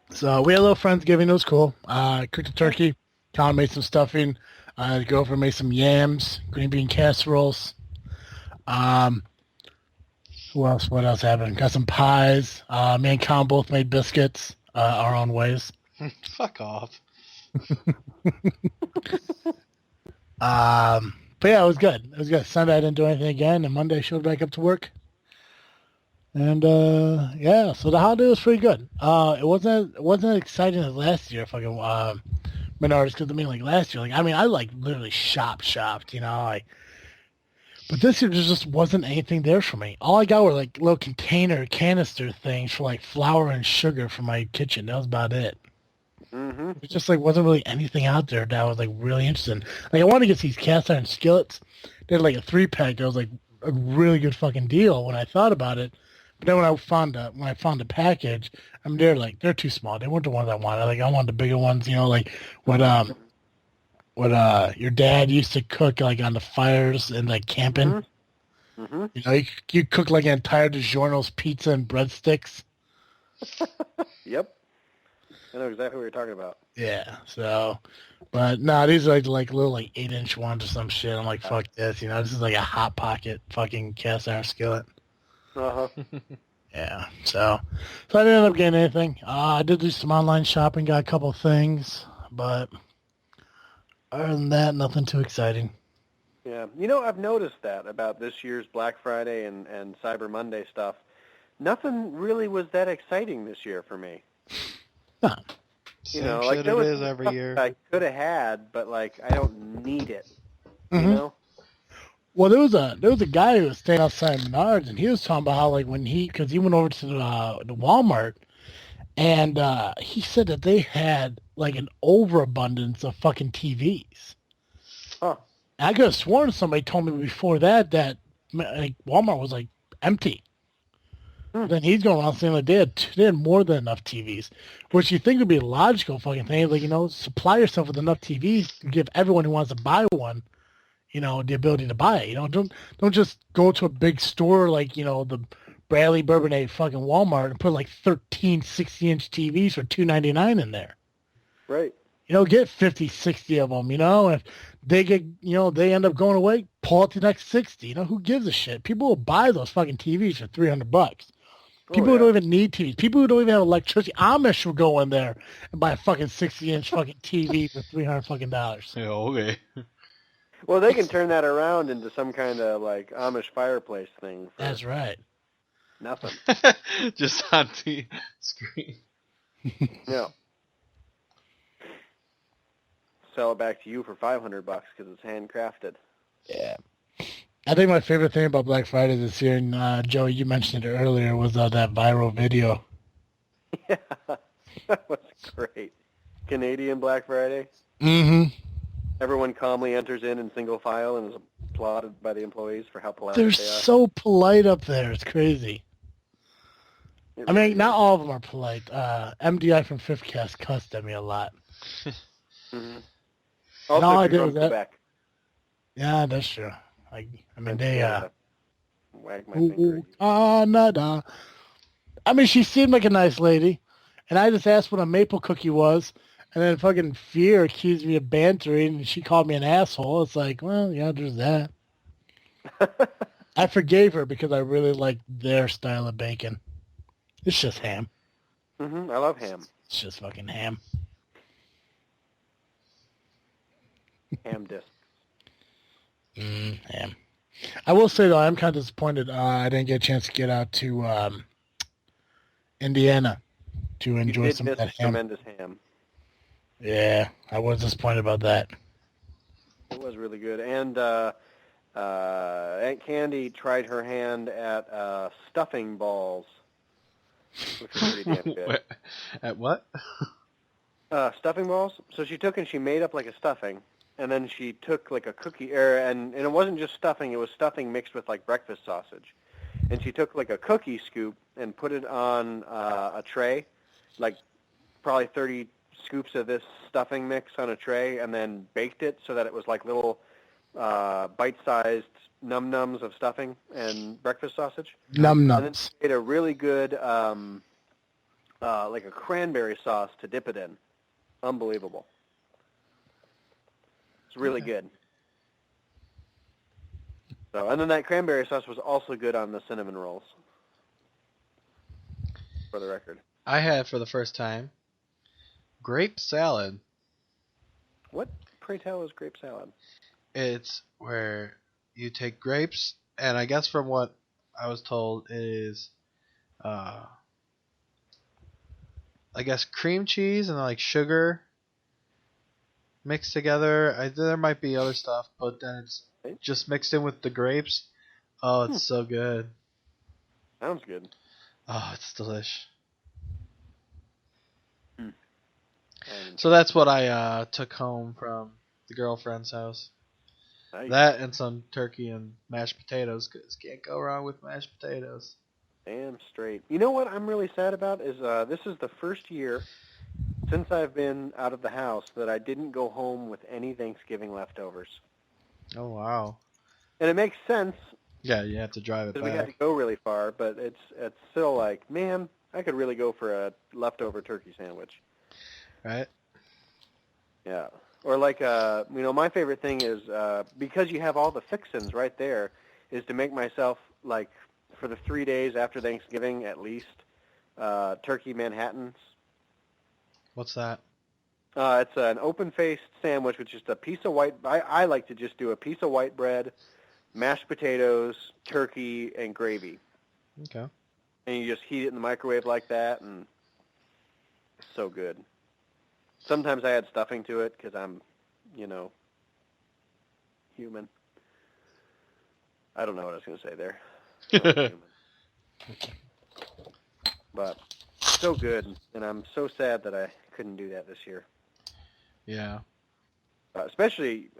[SPEAKER 1] So we had a little Friendsgiving. It was cool. Cooked a turkey. Colin made some stuffing. The girlfriend made some yams, green bean casseroles. Who else? What else happened? Got some pies. Me and Colin both made biscuits our own ways.
[SPEAKER 2] Fuck off.
[SPEAKER 1] But yeah, it was good. It was good. Sunday I didn't do anything again, and Monday I showed back up to work. And yeah, so the holiday was pretty good. It wasn't as exciting as last year. Fucking Menards, because like last year, I literally shopped, but this year there just wasn't anything there for me. All I got were like little canister things for like flour and sugar for my kitchen. That was about it.
[SPEAKER 3] Mm-hmm.
[SPEAKER 1] It just wasn't really anything out there that I was really interested in. I wanted to get these cast iron skillets. They had a 3-pack. That was a really good fucking deal when I thought about it. But then when I found the package, they're too small. They weren't the ones I wanted. I wanted the bigger ones. What your dad used to cook on the fires and camping.
[SPEAKER 3] Mm-hmm. Mm-hmm.
[SPEAKER 1] You cook an entire DiGiorno's pizza and breadsticks.
[SPEAKER 3] Yep. I know exactly what you're talking about.
[SPEAKER 1] Yeah, so, but no, these are little 8-inch ones or some shit. I'm like, fuck this, this is a Hot Pocket fucking cast iron skillet.
[SPEAKER 3] Uh-huh.
[SPEAKER 1] Yeah, so I didn't end up getting anything. I did do some online shopping, got a couple things, but other than that, nothing too exciting.
[SPEAKER 3] Yeah, I've noticed that about this year's Black Friday and Cyber Monday stuff. Nothing really was that exciting this year for me.
[SPEAKER 1] Huh.
[SPEAKER 2] Same shit it is every year.
[SPEAKER 3] I could have had, but I don't need it.
[SPEAKER 1] Mm-hmm. Well, there was a guy who was staying outside Menards, and he was talking about how because he went over to the Walmart, and he said that they had an overabundance of fucking TVs.
[SPEAKER 3] Huh.
[SPEAKER 1] And I could have sworn somebody told me before that Walmart was empty. Then he's going around saying they had more than enough TVs, which you think would be a logical fucking thing. Supply yourself with enough TVs to give everyone who wants to buy one, the ability to buy it. Don't just go to a big store the Bradley Bourbonnais fucking Walmart and put 13 60-inch TVs for $2.99 in there.
[SPEAKER 3] Right.
[SPEAKER 1] Get 50, 60 of them, and if they get, they end up going away, pull out the next 60. Who gives a shit? People will buy those fucking TVs for $300. People who don't even need TVs. People who don't even have electricity. Amish will go in there and buy a fucking 60-inch fucking TV for $300 fucking dollars.
[SPEAKER 2] Yeah, okay.
[SPEAKER 3] Well, they can turn that around into some kind of Amish fireplace thing.
[SPEAKER 1] That's right.
[SPEAKER 3] Nothing.
[SPEAKER 2] Just on the screen.
[SPEAKER 3] Yeah. Sell it back to you for $500 because it's handcrafted.
[SPEAKER 1] Yeah. I think my favorite thing about Black Friday this year, and Joey, you mentioned it earlier, was that viral video.
[SPEAKER 3] Yeah, that was great. Canadian Black Friday.
[SPEAKER 1] Mm-hmm.
[SPEAKER 3] Everyone calmly enters in single file and is applauded by the employees for how polite
[SPEAKER 1] They're
[SPEAKER 3] they are.
[SPEAKER 1] so polite up there. It's crazy. Not all of them are polite. MDI from Fifth Cast cussed at me a lot.
[SPEAKER 3] Mm-hmm. Also,
[SPEAKER 1] No,
[SPEAKER 3] if
[SPEAKER 1] I
[SPEAKER 3] you're
[SPEAKER 1] did
[SPEAKER 3] from
[SPEAKER 1] that.
[SPEAKER 3] Quebec.
[SPEAKER 1] Yeah, that's true. They
[SPEAKER 3] wag my finger.
[SPEAKER 1] Canada. She seemed like a nice lady, and I just asked what a maple cookie was, and then fucking Fear accused me of bantering, and she called me an asshole. It's well, yeah, there's that. I forgave her because I really like their style of bacon. It's just ham.
[SPEAKER 3] I love ham.
[SPEAKER 1] It's just fucking ham.
[SPEAKER 3] Ham disc.
[SPEAKER 1] Ham. I will say, though, I'm kind of disappointed I didn't get a chance to get out to Indiana to enjoy some of that ham.
[SPEAKER 3] Tremendous ham.
[SPEAKER 1] Yeah, I was disappointed about that.
[SPEAKER 3] It was really good. And Aunt Candy tried her hand at stuffing balls, which was pretty damn good.
[SPEAKER 2] At what?
[SPEAKER 3] Stuffing balls. So she took and she made up like a stuffing, and then she took like a cookie, and it wasn't just stuffing, it was stuffing mixed with like breakfast sausage. And she took like a cookie scoop and put it on a tray, like probably 30 scoops of this stuffing mix on a tray, and then baked it so that it was like little bite-sized num-nums of stuffing and breakfast sausage.
[SPEAKER 1] Num-nums.
[SPEAKER 3] And then she made a really good, like a cranberry sauce to dip it in. Unbelievable. It's really good. So, and then that cranberry sauce was also good on the cinnamon rolls, for the record.
[SPEAKER 2] I had for the first time grape salad.
[SPEAKER 3] What, pray tell, is grape salad?
[SPEAKER 2] It's where you take grapes, and I guess from what I was told is, I guess cream cheese and like sugar mixed together. There might be other stuff, but then it's just mixed in with the grapes. Oh, it's so good.
[SPEAKER 3] Sounds good.
[SPEAKER 2] Oh, it's delish. So that's what I took home from the girlfriend's house.
[SPEAKER 3] Nice.
[SPEAKER 2] That and some turkey and mashed potatoes, because can't go wrong with mashed potatoes.
[SPEAKER 3] Damn straight. You know what I'm really sad about is this is the first year since I've been out of the house that I didn't go home with any Thanksgiving leftovers.
[SPEAKER 2] Oh, wow.
[SPEAKER 3] And it makes sense
[SPEAKER 2] Yeah, you have to drive it
[SPEAKER 3] because we had to
[SPEAKER 2] back.
[SPEAKER 3] go really far, but it's still like, man, I could really go for a leftover turkey sandwich.
[SPEAKER 2] Right?
[SPEAKER 3] Yeah. Or like, my favorite thing is, because you have all the fixins right there, is to make myself, like, for the 3 days after Thanksgiving at least, turkey Manhattans.
[SPEAKER 2] What's that?
[SPEAKER 3] It's an open-faced sandwich with just a piece of white, I like to just do a piece of white bread, mashed potatoes, turkey, and gravy.
[SPEAKER 2] Okay.
[SPEAKER 3] And you just heat it in the microwave like that, and it's so good. Sometimes I add stuffing to it because I'm, human. I don't know what I was going to say there. Human. But so good, and I'm so sad that I couldn't do that this year.
[SPEAKER 2] Yeah.
[SPEAKER 3] Especially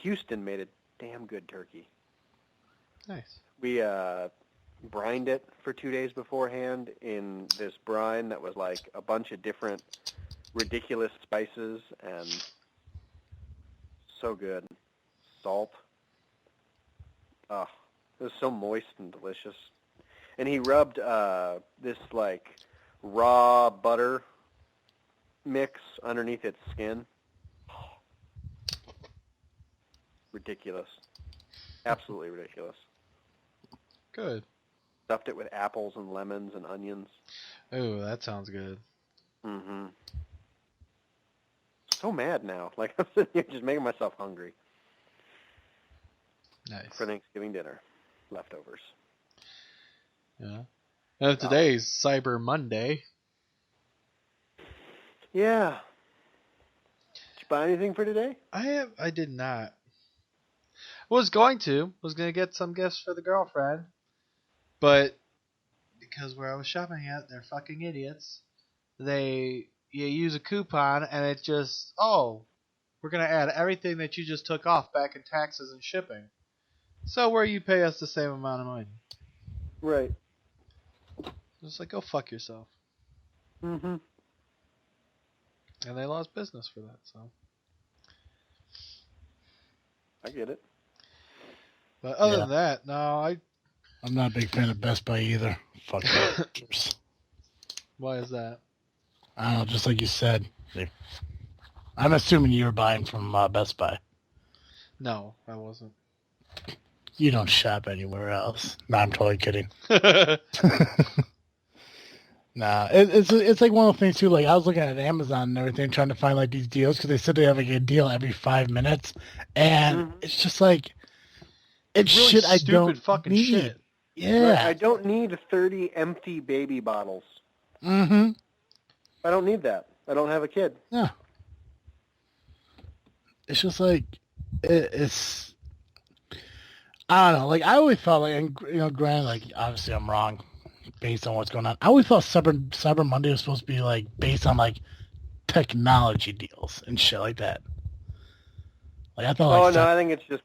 [SPEAKER 3] Houston made a damn good turkey.
[SPEAKER 2] Nice.
[SPEAKER 3] We brined it for 2 days beforehand in this brine that was like a bunch of different ridiculous spices, and so good. Salt. Oh, it was so moist and delicious. And he rubbed this like raw butter mix underneath its skin. Ridiculous. Absolutely ridiculous.
[SPEAKER 2] Good.
[SPEAKER 3] Stuffed it with apples and lemons and onions.
[SPEAKER 2] Oh, that sounds good.
[SPEAKER 3] Mm-hmm. So mad now. Like, I'm sitting here just making myself hungry
[SPEAKER 2] Nice.
[SPEAKER 3] for Thanksgiving dinner. Leftovers.
[SPEAKER 2] Yeah. And today's Cyber Monday.
[SPEAKER 3] Yeah. Did you buy anything for today?
[SPEAKER 2] I did not. Was going to get some gifts for the girlfriend, but because where I was shopping at, they're fucking idiots. You use a coupon and it just, we're gonna add everything that you just took off back in taxes and shipping. So where you pay us the same amount of money.
[SPEAKER 3] Right.
[SPEAKER 2] Just like, go fuck yourself.
[SPEAKER 3] Mm-hmm.
[SPEAKER 2] And they lost business for that, so.
[SPEAKER 3] I get it.
[SPEAKER 2] But other than that, no,
[SPEAKER 1] I'm not a big fan of Best Buy either. Fuck that.
[SPEAKER 2] Why is that?
[SPEAKER 1] I don't know, just like you said. I'm assuming you're buying from Best Buy.
[SPEAKER 2] No, I wasn't.
[SPEAKER 1] You don't shop anywhere else. No, I'm totally kidding. Nah, it's like one of the things too. Like I was looking at Amazon and everything, trying to find like these deals because they said they have like a deal every 5 minutes, and it's just like it's
[SPEAKER 2] really
[SPEAKER 1] shit I
[SPEAKER 2] stupid
[SPEAKER 1] don't
[SPEAKER 2] fucking
[SPEAKER 1] need.
[SPEAKER 2] shit.
[SPEAKER 1] Yeah,
[SPEAKER 3] Right, I don't need 30 empty baby bottles.
[SPEAKER 1] Mm-hmm.
[SPEAKER 3] I don't need that. I don't have a kid.
[SPEAKER 1] Yeah. It's just like it's. I don't know. Like I always thought, like, and granted, like obviously I'm wrong based on what's going on. I always thought Cyber Monday was supposed to be like based on like technology deals and shit like that. Like I thought.
[SPEAKER 3] Oh no, I think it's just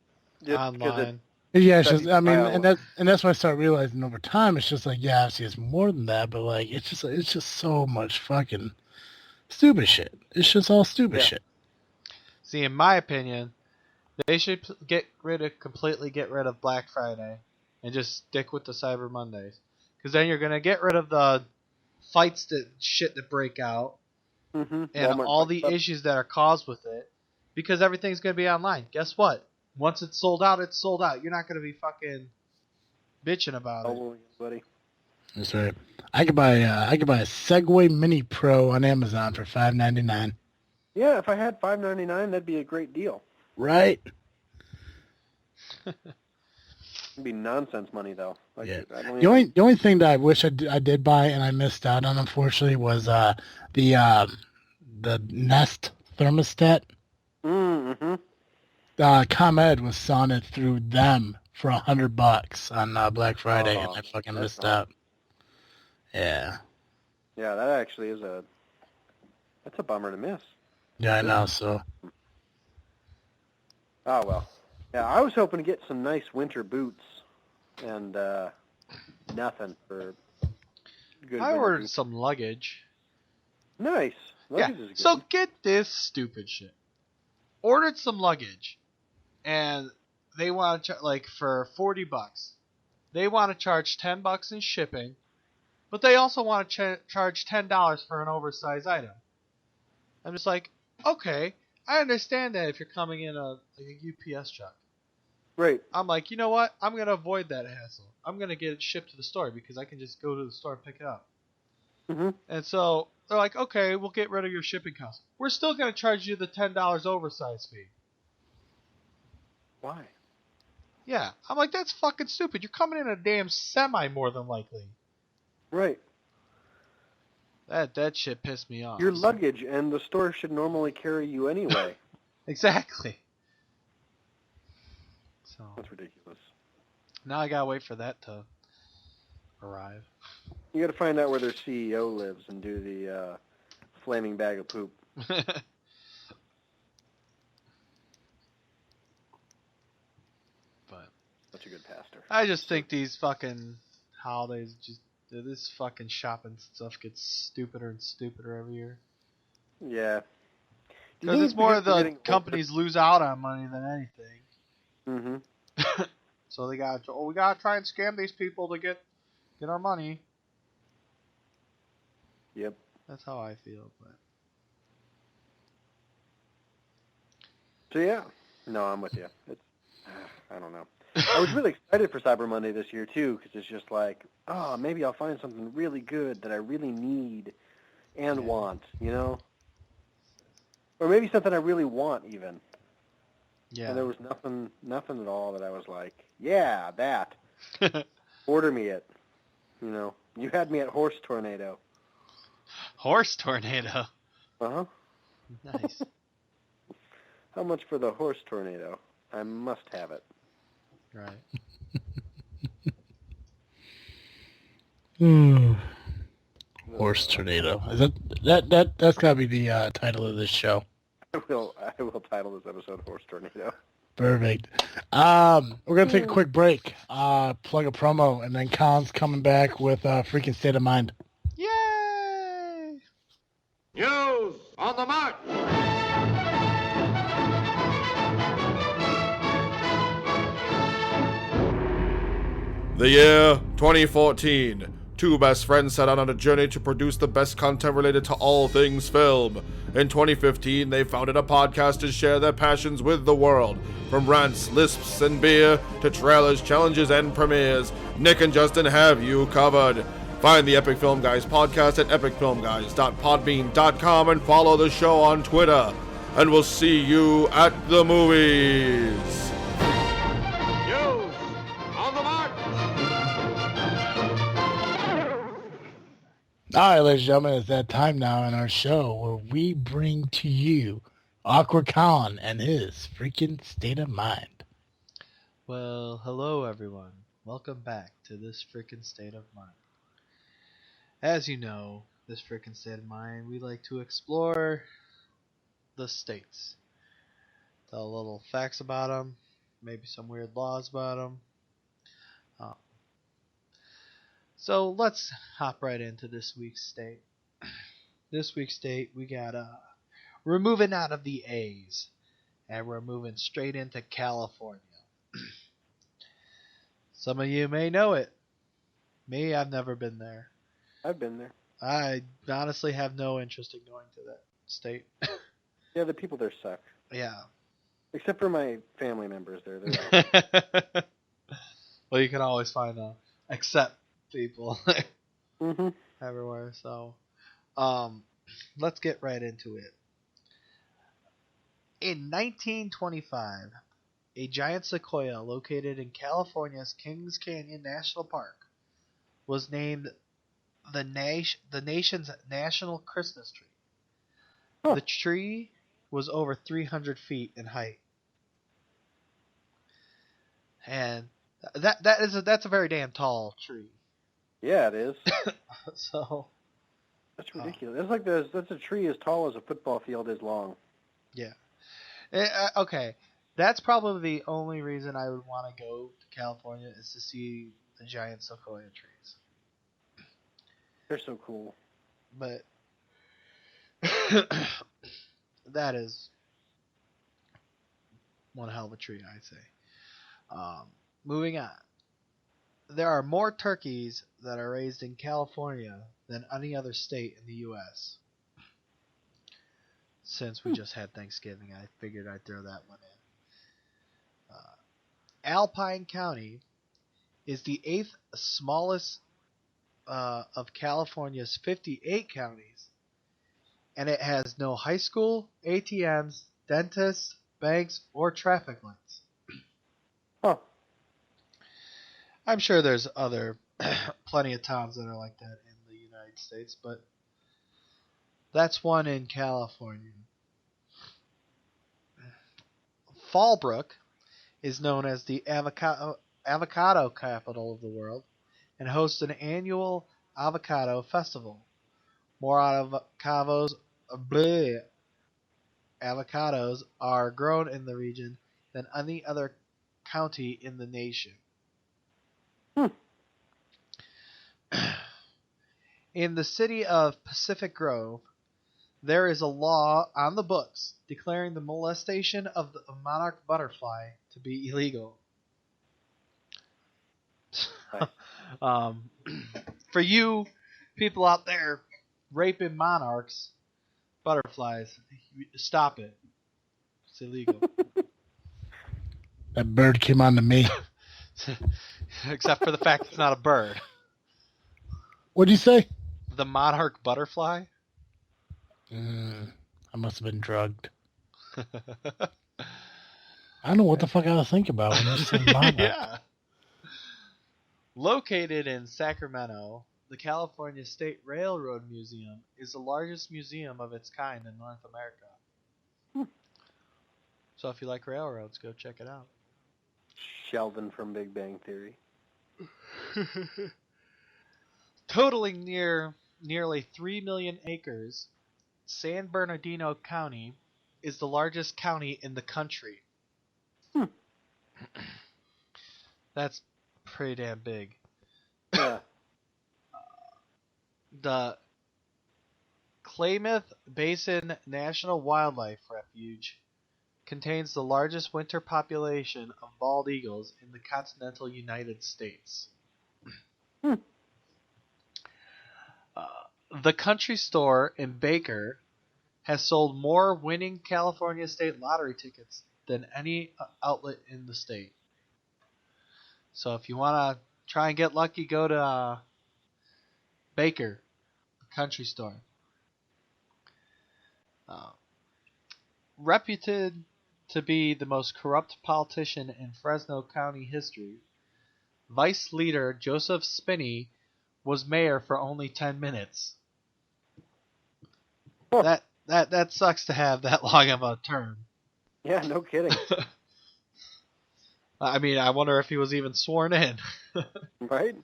[SPEAKER 2] online.
[SPEAKER 1] Yeah, it's just. I mean, and that's why I started realizing over time. It's just like, yeah, obviously it's more than that, but like it's just so much fucking stupid shit. It's just all stupid shit.
[SPEAKER 2] See, in my opinion, they should completely get rid of Black Friday and just stick with the Cyber Mondays. Because then you're going to get rid of the fights that break out and
[SPEAKER 3] Walmart
[SPEAKER 2] all the issues that are caused with it because everything's going to be online. Guess what? Once it's sold out, it's sold out. You're not going to be fucking bitching about it.
[SPEAKER 3] Buddy.
[SPEAKER 1] That's right. I could buy a Segway Mini Pro on Amazon for $5.99.
[SPEAKER 3] Yeah, if I had $5.99, that'd be a great deal.
[SPEAKER 1] Right.
[SPEAKER 3] It'd be nonsense money though. Like,
[SPEAKER 1] yeah. The only thing that I wish I did buy and I missed out on, unfortunately, was the Nest thermostat.
[SPEAKER 3] Mm-hmm.
[SPEAKER 1] ComEd was selling it through them for $100 on Black Friday, and I fucking missed out. Yeah.
[SPEAKER 3] Yeah, that actually is that's a bummer to miss.
[SPEAKER 1] Yeah, I know. So.
[SPEAKER 3] Oh well. Yeah, I was hoping to get some nice winter boots, and nothing for good.
[SPEAKER 2] I ordered some luggage.
[SPEAKER 3] Nice. Luggage is good.
[SPEAKER 2] So get this stupid shit. Ordered some luggage, and they want to like for $40. They want to charge $10 in shipping, but they also want to charge $10 for an oversized item. I'm just like, okay, I understand that if you're coming in a UPS truck.
[SPEAKER 3] Right.
[SPEAKER 2] I'm like, you know what? I'm going to avoid that hassle. I'm going to get it shipped to the store because I can just go to the store and pick it up.
[SPEAKER 3] Mm-hmm.
[SPEAKER 2] And so they're like, okay, we'll get rid of your shipping costs. We're still going to charge you the $10 oversize fee.
[SPEAKER 3] Why?
[SPEAKER 2] Yeah. I'm like, that's fucking stupid. You're coming in a damn semi more than likely.
[SPEAKER 3] Right.
[SPEAKER 2] That shit pissed me off.
[SPEAKER 3] Your luggage, and the store should normally carry you anyway.
[SPEAKER 2] Exactly. So
[SPEAKER 3] that's ridiculous.
[SPEAKER 2] Now I gotta wait for that to arrive.
[SPEAKER 3] You gotta find out where their CEO lives and do the flaming bag of poop.
[SPEAKER 2] But
[SPEAKER 3] such a good pastor.
[SPEAKER 2] I just think these fucking holidays this fucking shopping stuff gets stupider and stupider every year.
[SPEAKER 3] Yeah.
[SPEAKER 2] Because it's more the companies lose out on money than anything.
[SPEAKER 3] Mm-hmm.
[SPEAKER 2] So we gotta try and scam these people to get our money.
[SPEAKER 3] Yep.
[SPEAKER 2] That's how I feel. But
[SPEAKER 3] so yeah, no, I'm with you. It's I don't know. I was really excited for Cyber Monday this year too, because it's just like, oh, maybe I'll find something really good that I really need and want, you know, or maybe something I really want even.
[SPEAKER 2] Yeah.
[SPEAKER 3] And there was nothing at all that I was like, yeah, that. Order me it. You know, you had me at Horse Tornado.
[SPEAKER 2] Horse Tornado.
[SPEAKER 3] Uh-huh.
[SPEAKER 2] Nice.
[SPEAKER 3] How much for the Horse Tornado? I must have it.
[SPEAKER 2] Right.
[SPEAKER 1] Horse Tornado. Is that's gotta be the title of this show.
[SPEAKER 3] I will title this episode Horse Tornado.
[SPEAKER 1] Perfect. We're gonna take a quick break, plug a promo, and then Colin's coming back with Freakin' State of Mind.
[SPEAKER 2] Yay!
[SPEAKER 4] News on the march!
[SPEAKER 5] The year 2014. Two best friends set out on a journey to produce the best content related to all things film. In 2015, they founded a podcast to share their passions with the world. From rants, lisps, and beer to trailers, challenges, and premieres, Nick and Justin have you covered. Find the Epic Film Guys podcast at epicfilmguys.podbean.com and follow the show on Twitter. And we'll see you at the movies.
[SPEAKER 4] News on the march.
[SPEAKER 1] All right, ladies and gentlemen, it's that time now in our show where we bring to you Awkward Colin and his freaking state of mind.
[SPEAKER 2] Well, hello everyone. Welcome back to This Freakin' State of Mind. As you know, This Freakin' State of Mind, we like to explore the states. Tell little facts about them, maybe some weird laws about them. So let's hop right into this week's state. This week's state, we got we're moving out of the A's, and we're moving straight into California. Some of you may know it. Me, I've never been there.
[SPEAKER 3] I've been there.
[SPEAKER 2] I honestly have no interest in going to that state.
[SPEAKER 3] Yeah, the people there suck.
[SPEAKER 2] Yeah.
[SPEAKER 3] Except for my family members there.
[SPEAKER 2] Well, you can always find accept people
[SPEAKER 3] Mm-hmm.
[SPEAKER 2] everywhere. So, let's get right into it. In 1925, a giant sequoia located in California's Kings Canyon National Park was named the nation's national Christmas tree.
[SPEAKER 3] Huh.
[SPEAKER 2] The tree was over 300 feet in height, and that's a very damn tall tree.
[SPEAKER 3] Yeah, it is.
[SPEAKER 2] So
[SPEAKER 3] That's ridiculous. It's like that's a tree as tall as a football field is long.
[SPEAKER 2] yeah, okay. That's probably the only reason I would want to go to California is to see the giant sequoia trees.
[SPEAKER 3] They're so cool.
[SPEAKER 2] But that is one hell of a tree, I'd say. Moving on. There are more turkeys that are raised in California than any other state in the U.S. Since we just had Thanksgiving, I figured I'd throw that one in. Alpine County is the 8th smallest of California's 58 counties, and it has no high school, ATMs, dentists, banks, or traffic lights.
[SPEAKER 3] Huh.
[SPEAKER 2] I'm sure there's other plenty of towns that are like that in the United States, but that's one in California. Fallbrook is known as the avocado capital of the world and hosts an annual avocado festival. More avocados are grown in the region than any other county in the nation. In the city of Pacific Grove, there is a law on the books declaring the molestation of the monarch butterfly to be illegal. For you people out there raping monarchs, butterflies, stop it. It's illegal.
[SPEAKER 1] That bird came on to me.
[SPEAKER 2] Except for the fact it's not a bird.
[SPEAKER 1] What'd you say?
[SPEAKER 2] The monarch butterfly?
[SPEAKER 1] I must have been drugged. I don't know what the fuck I was thinking about when you said monarch.
[SPEAKER 2] Yeah. Located in Sacramento, the California State Railroad Museum is the largest museum of its kind in North America. So if you like railroads, go check it out.
[SPEAKER 3] Sheldon from Big Bang Theory.
[SPEAKER 2] Totaling nearly 3 million acres, San Bernardino County is the largest county in the country. That's pretty damn big.
[SPEAKER 3] Yeah.
[SPEAKER 2] The Klamath Basin National Wildlife Refuge contains the largest winter population of bald eagles in the continental United States. The Country Store in Baker has sold more winning California state lottery tickets than any outlet in the state. So if you want to try and get lucky, go to Baker, the country store. Reputed to be the most corrupt politician in Fresno County history, Vice Leader Joseph Spinney was mayor for only 10 minutes.
[SPEAKER 3] Huh.
[SPEAKER 2] That sucks to have that long of a term.
[SPEAKER 3] Yeah, no kidding.
[SPEAKER 2] I mean, I wonder if he was even sworn in.
[SPEAKER 3] Right?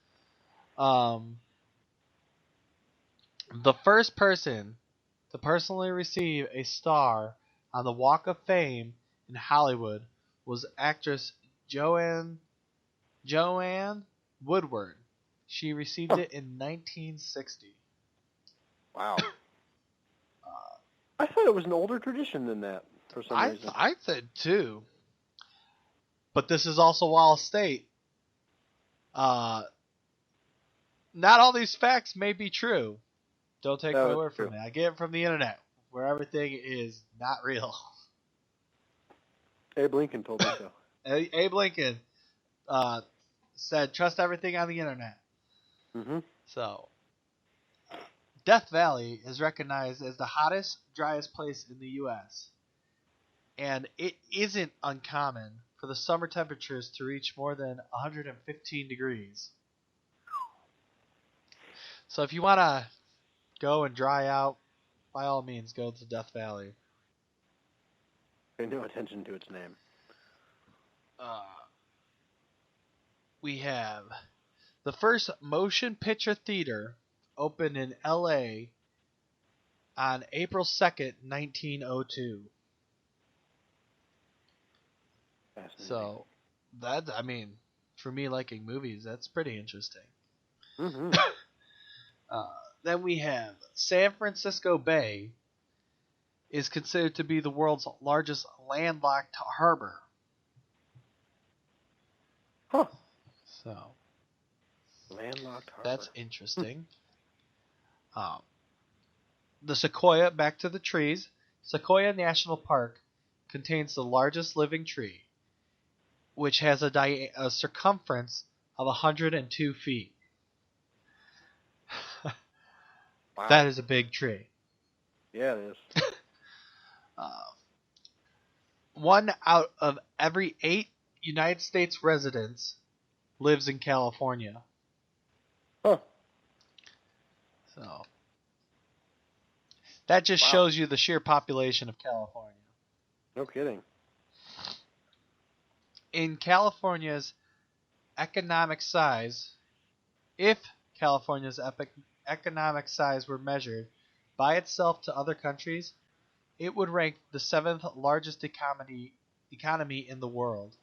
[SPEAKER 2] The first person to personally receive a star on the Walk of Fame in Hollywood was actress Joanne Woodward. She received it in 1960.
[SPEAKER 3] Wow. I thought it was an older tradition than that for some reason.
[SPEAKER 2] I said too. But this is also Wallace State. Not all these facts may be true. Don't take my word from it. I get it from the internet, where everything is not real.
[SPEAKER 3] Abe Lincoln told me so.
[SPEAKER 2] Abe Lincoln said, trust everything on the internet.
[SPEAKER 3] Mm-hmm.
[SPEAKER 2] So, Death Valley is recognized as the hottest, driest place in the U.S. And it isn't uncommon for the summer temperatures to reach more than 115 degrees. So if you want to go and dry out, by all means, go to Death Valley.
[SPEAKER 3] Pay no attention to its name.
[SPEAKER 2] We have the first motion picture theater opened in L.A. on April 2nd, 1902.
[SPEAKER 3] Fascinating.
[SPEAKER 2] So, that, I mean, for me liking movies, that's pretty interesting.
[SPEAKER 3] Mm-hmm.
[SPEAKER 2] Then we have San Francisco Bay is considered to be the world's largest landlocked harbor.
[SPEAKER 3] Huh.
[SPEAKER 2] So,
[SPEAKER 3] Landlocked harbor.
[SPEAKER 2] that's interesting. The Sequoia, back to the trees. Sequoia National Park contains the largest living tree, which has a circumference of 102 feet.
[SPEAKER 3] Wow.
[SPEAKER 2] That is a big tree.
[SPEAKER 3] Yeah, it is.
[SPEAKER 2] 1 out of every 8 United States residents lives in California.
[SPEAKER 3] Huh.
[SPEAKER 2] So that just shows you the sheer population of California.
[SPEAKER 3] No kidding.
[SPEAKER 2] In California's economic size, if California's economic size were measured by itself to other countries, it would rank the 7th largest economy in the world.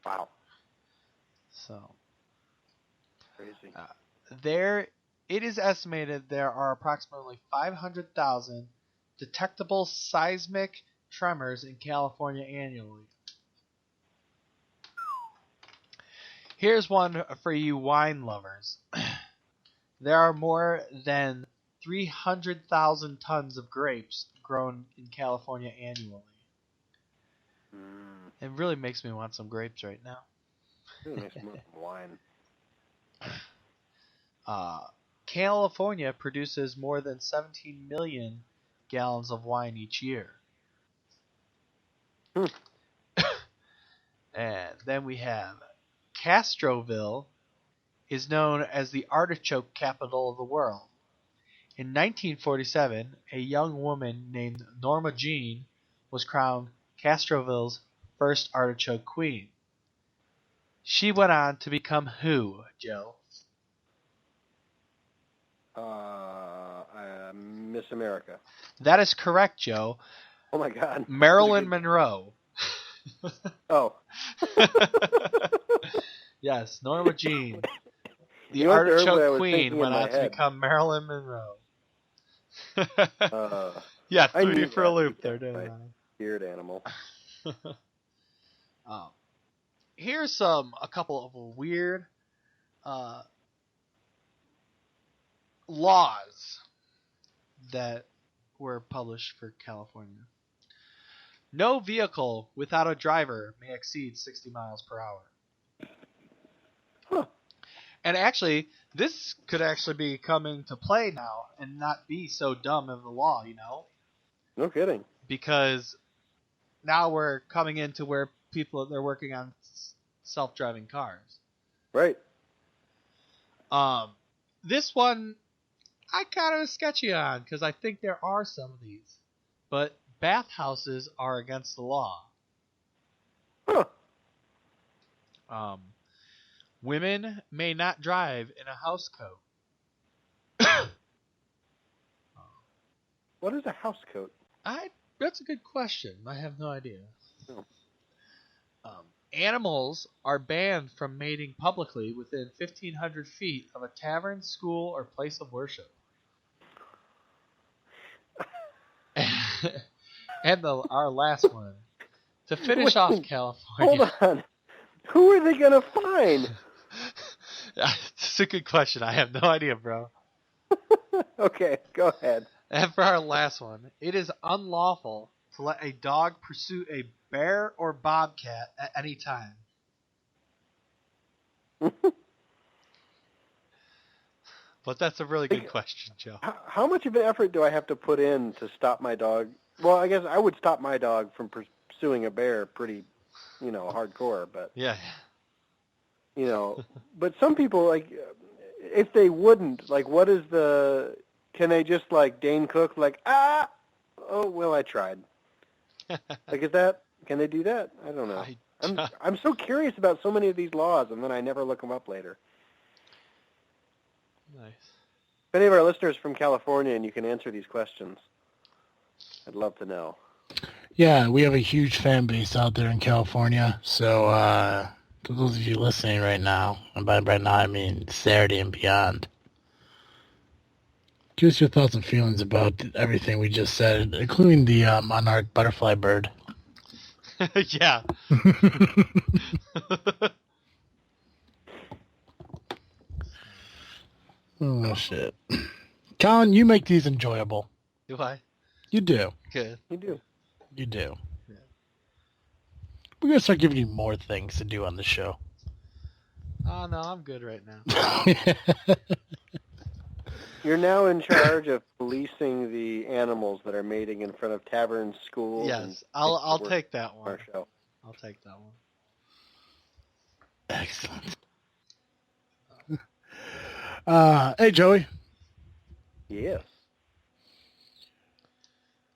[SPEAKER 3] Wow.
[SPEAKER 2] So,
[SPEAKER 3] Crazy.
[SPEAKER 2] It is estimated there are approximately 500,000 detectable seismic tremors in California annually. Here's one for you wine lovers. There are more than 300,000 tons of grapes grown in California annually. It really makes me want some grapes right now.
[SPEAKER 3] Really makes me want some wine.
[SPEAKER 2] California produces more than 17 million gallons of wine each year. And then we have Castroville is known as the artichoke capital of the world. In 1947, a young woman named Norma Jean was crowned Castroville's first artichoke queen. She went on to become who, Joe?
[SPEAKER 3] Miss America.
[SPEAKER 2] That is correct, Joe.
[SPEAKER 3] Oh my God.
[SPEAKER 2] Marilyn Monroe.
[SPEAKER 3] Oh.
[SPEAKER 2] Yes, Norma Jean. The artichoke queen went on to become Marilyn Monroe. Yeah, threw you for a loop there, didn't I?
[SPEAKER 3] Weird animal.
[SPEAKER 2] Here's a couple of weird laws that were published for California. No vehicle without a driver may exceed 60 miles per hour.
[SPEAKER 3] Huh.
[SPEAKER 2] And actually, this could actually be coming to play now and not be so dumb of a law, you know?
[SPEAKER 3] No kidding.
[SPEAKER 2] Because now we're coming into where they're working on self-driving cars.
[SPEAKER 3] Right.
[SPEAKER 2] This one I kind of sketchy on because I think there are some of these, but bathhouses are against the law.
[SPEAKER 3] Huh.
[SPEAKER 2] Women may not drive in a house coat.
[SPEAKER 3] What is a house coat?
[SPEAKER 2] That's a good question. I have no idea.
[SPEAKER 3] Oh.
[SPEAKER 2] Animals are banned from mating publicly within 1,500 feet of a tavern, school, or place of worship. And our last one. To finish off California.
[SPEAKER 3] Hold on. Who are they going to find?
[SPEAKER 2] That's a good question. I have no idea, bro.
[SPEAKER 3] Okay, go ahead.
[SPEAKER 2] And for our last one, it is unlawful to let a dog pursue a bear or bobcat at any time. But that's a really good question, Joe.
[SPEAKER 3] How much of an effort do I have to put in to stop my dog? Well, I guess I would stop my dog from pursuing a bear pretty, hardcore, but...
[SPEAKER 2] Yeah.
[SPEAKER 3] But some people, like, if they wouldn't, like, what is can they just, like, Dane Cook, like, oh, well, I tried. Like, can they do that? I don't know. I'm so curious about so many of these laws, and then I never look them up later.
[SPEAKER 2] Nice.
[SPEAKER 3] If any of our listeners from California and you can answer these questions, I'd love to know.
[SPEAKER 1] Yeah, we have a huge fan base out there in California. So, to those of you listening right now, and by right now I mean Saturday and beyond, give us your thoughts and feelings about everything we just said, including the monarch butterfly bird.
[SPEAKER 2] Yeah.
[SPEAKER 1] Oh, shit. Colin, you make these enjoyable.
[SPEAKER 2] Do I?
[SPEAKER 1] You do.
[SPEAKER 2] Good.
[SPEAKER 3] You do.
[SPEAKER 1] You do.
[SPEAKER 2] Yeah.
[SPEAKER 1] We're going to start giving you more things to do on the show.
[SPEAKER 2] Oh, no, I'm good right now.
[SPEAKER 3] You're now in charge of policing the animals that are mating in front of taverns, schools.
[SPEAKER 2] Yes, I'll take that one.
[SPEAKER 3] Our show.
[SPEAKER 2] I'll take that one.
[SPEAKER 1] Excellent. Hey, Joey.
[SPEAKER 3] Yes.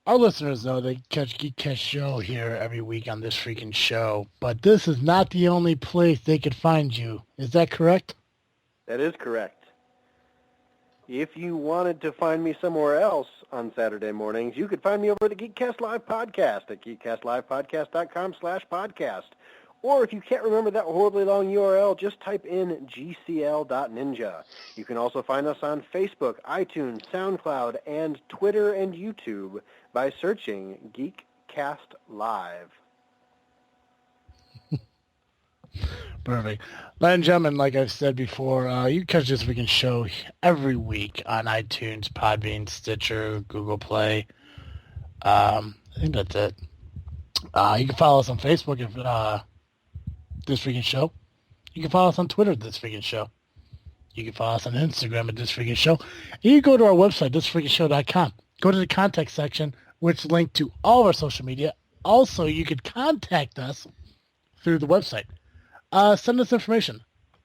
[SPEAKER 1] Our listeners know they catch Geek Cast show here every week on This Freakin' Show, but this is not the only place they could find you. Is that correct?
[SPEAKER 3] That is correct. If you wanted to find me somewhere else on Saturday mornings, you could find me over at the Geek Cast Live Podcast at geekcastlivepodcast.com/podcast. Or if you can't remember that horribly long URL, just type in gcl.ninja. You can also find us on Facebook, iTunes, SoundCloud, and Twitter and YouTube by searching Geek Cast Live.
[SPEAKER 1] Perfect. Ladies and gentlemen, like I've said before, you can catch This Freakin' Show every week on iTunes, Podbean, Stitcher, Google Play. I think that's it. You can follow us on Facebook if This Freakin' Show. You can follow us on Twitter at This Freakin' Show. You can follow us on Instagram at This Freakin' Show. And you can go to our website, thisfreakinshow.com. Go to the contact section, which link to all of our social media. Also, you could contact us through the website. Send us information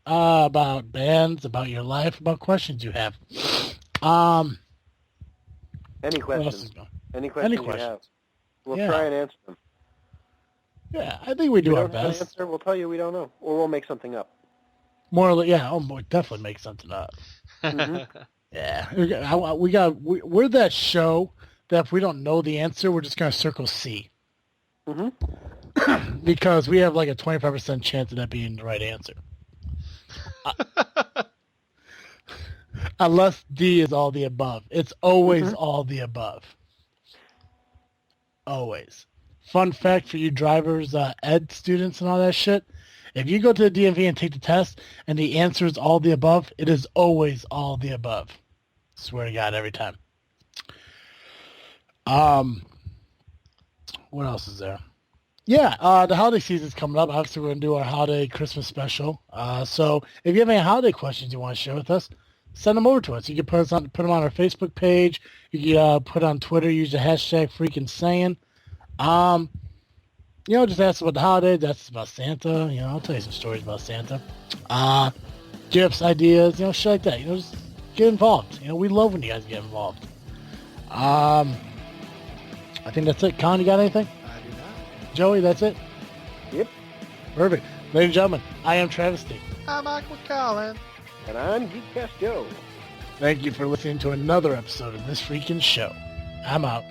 [SPEAKER 1] about bands, about your life, about questions you have.
[SPEAKER 3] Any questions? Any questions you have? We'll try and answer them.
[SPEAKER 1] Yeah, I think we do our
[SPEAKER 3] best. Answer, we'll tell you we don't know, or we'll make something up.
[SPEAKER 1] We'll definitely make something up.
[SPEAKER 2] Mm-hmm.
[SPEAKER 1] Yeah, we're that show that if we don't know the answer, we're just gonna circle C.
[SPEAKER 3] Mm-hmm.
[SPEAKER 1] Because we have like a 25% chance of that being the right answer. Unless D is all the above. It's always all the above. Always. Fun fact for you drivers, ed students and all that shit. If you go to the DMV and take the test and the answer is all the above, it is always all the above. Swear to God, every time. What else is there? Yeah, the holiday season's coming up. Obviously, we're going to do our holiday Christmas special. So if you have any holiday questions you want to share with us, send them over to us. You can put them on our Facebook page. You can put on Twitter, use the hashtag Freakin Saying. Just ask us about the holidays, ask us about Santa. I'll tell you some stories about Santa. Gifts, ideas, shit like that. Just get involved. We love when you guys get involved. I think that's it. Colin, you got anything?
[SPEAKER 2] I do not.
[SPEAKER 1] Joey, that's it?
[SPEAKER 3] Yep.
[SPEAKER 1] Perfect. Ladies and gentlemen, I am Travesty.
[SPEAKER 2] I'm Uncle Colin.
[SPEAKER 3] And I'm Geek Cast Joe.
[SPEAKER 1] Thank you for listening to another episode of This Freakin' Show. I'm out.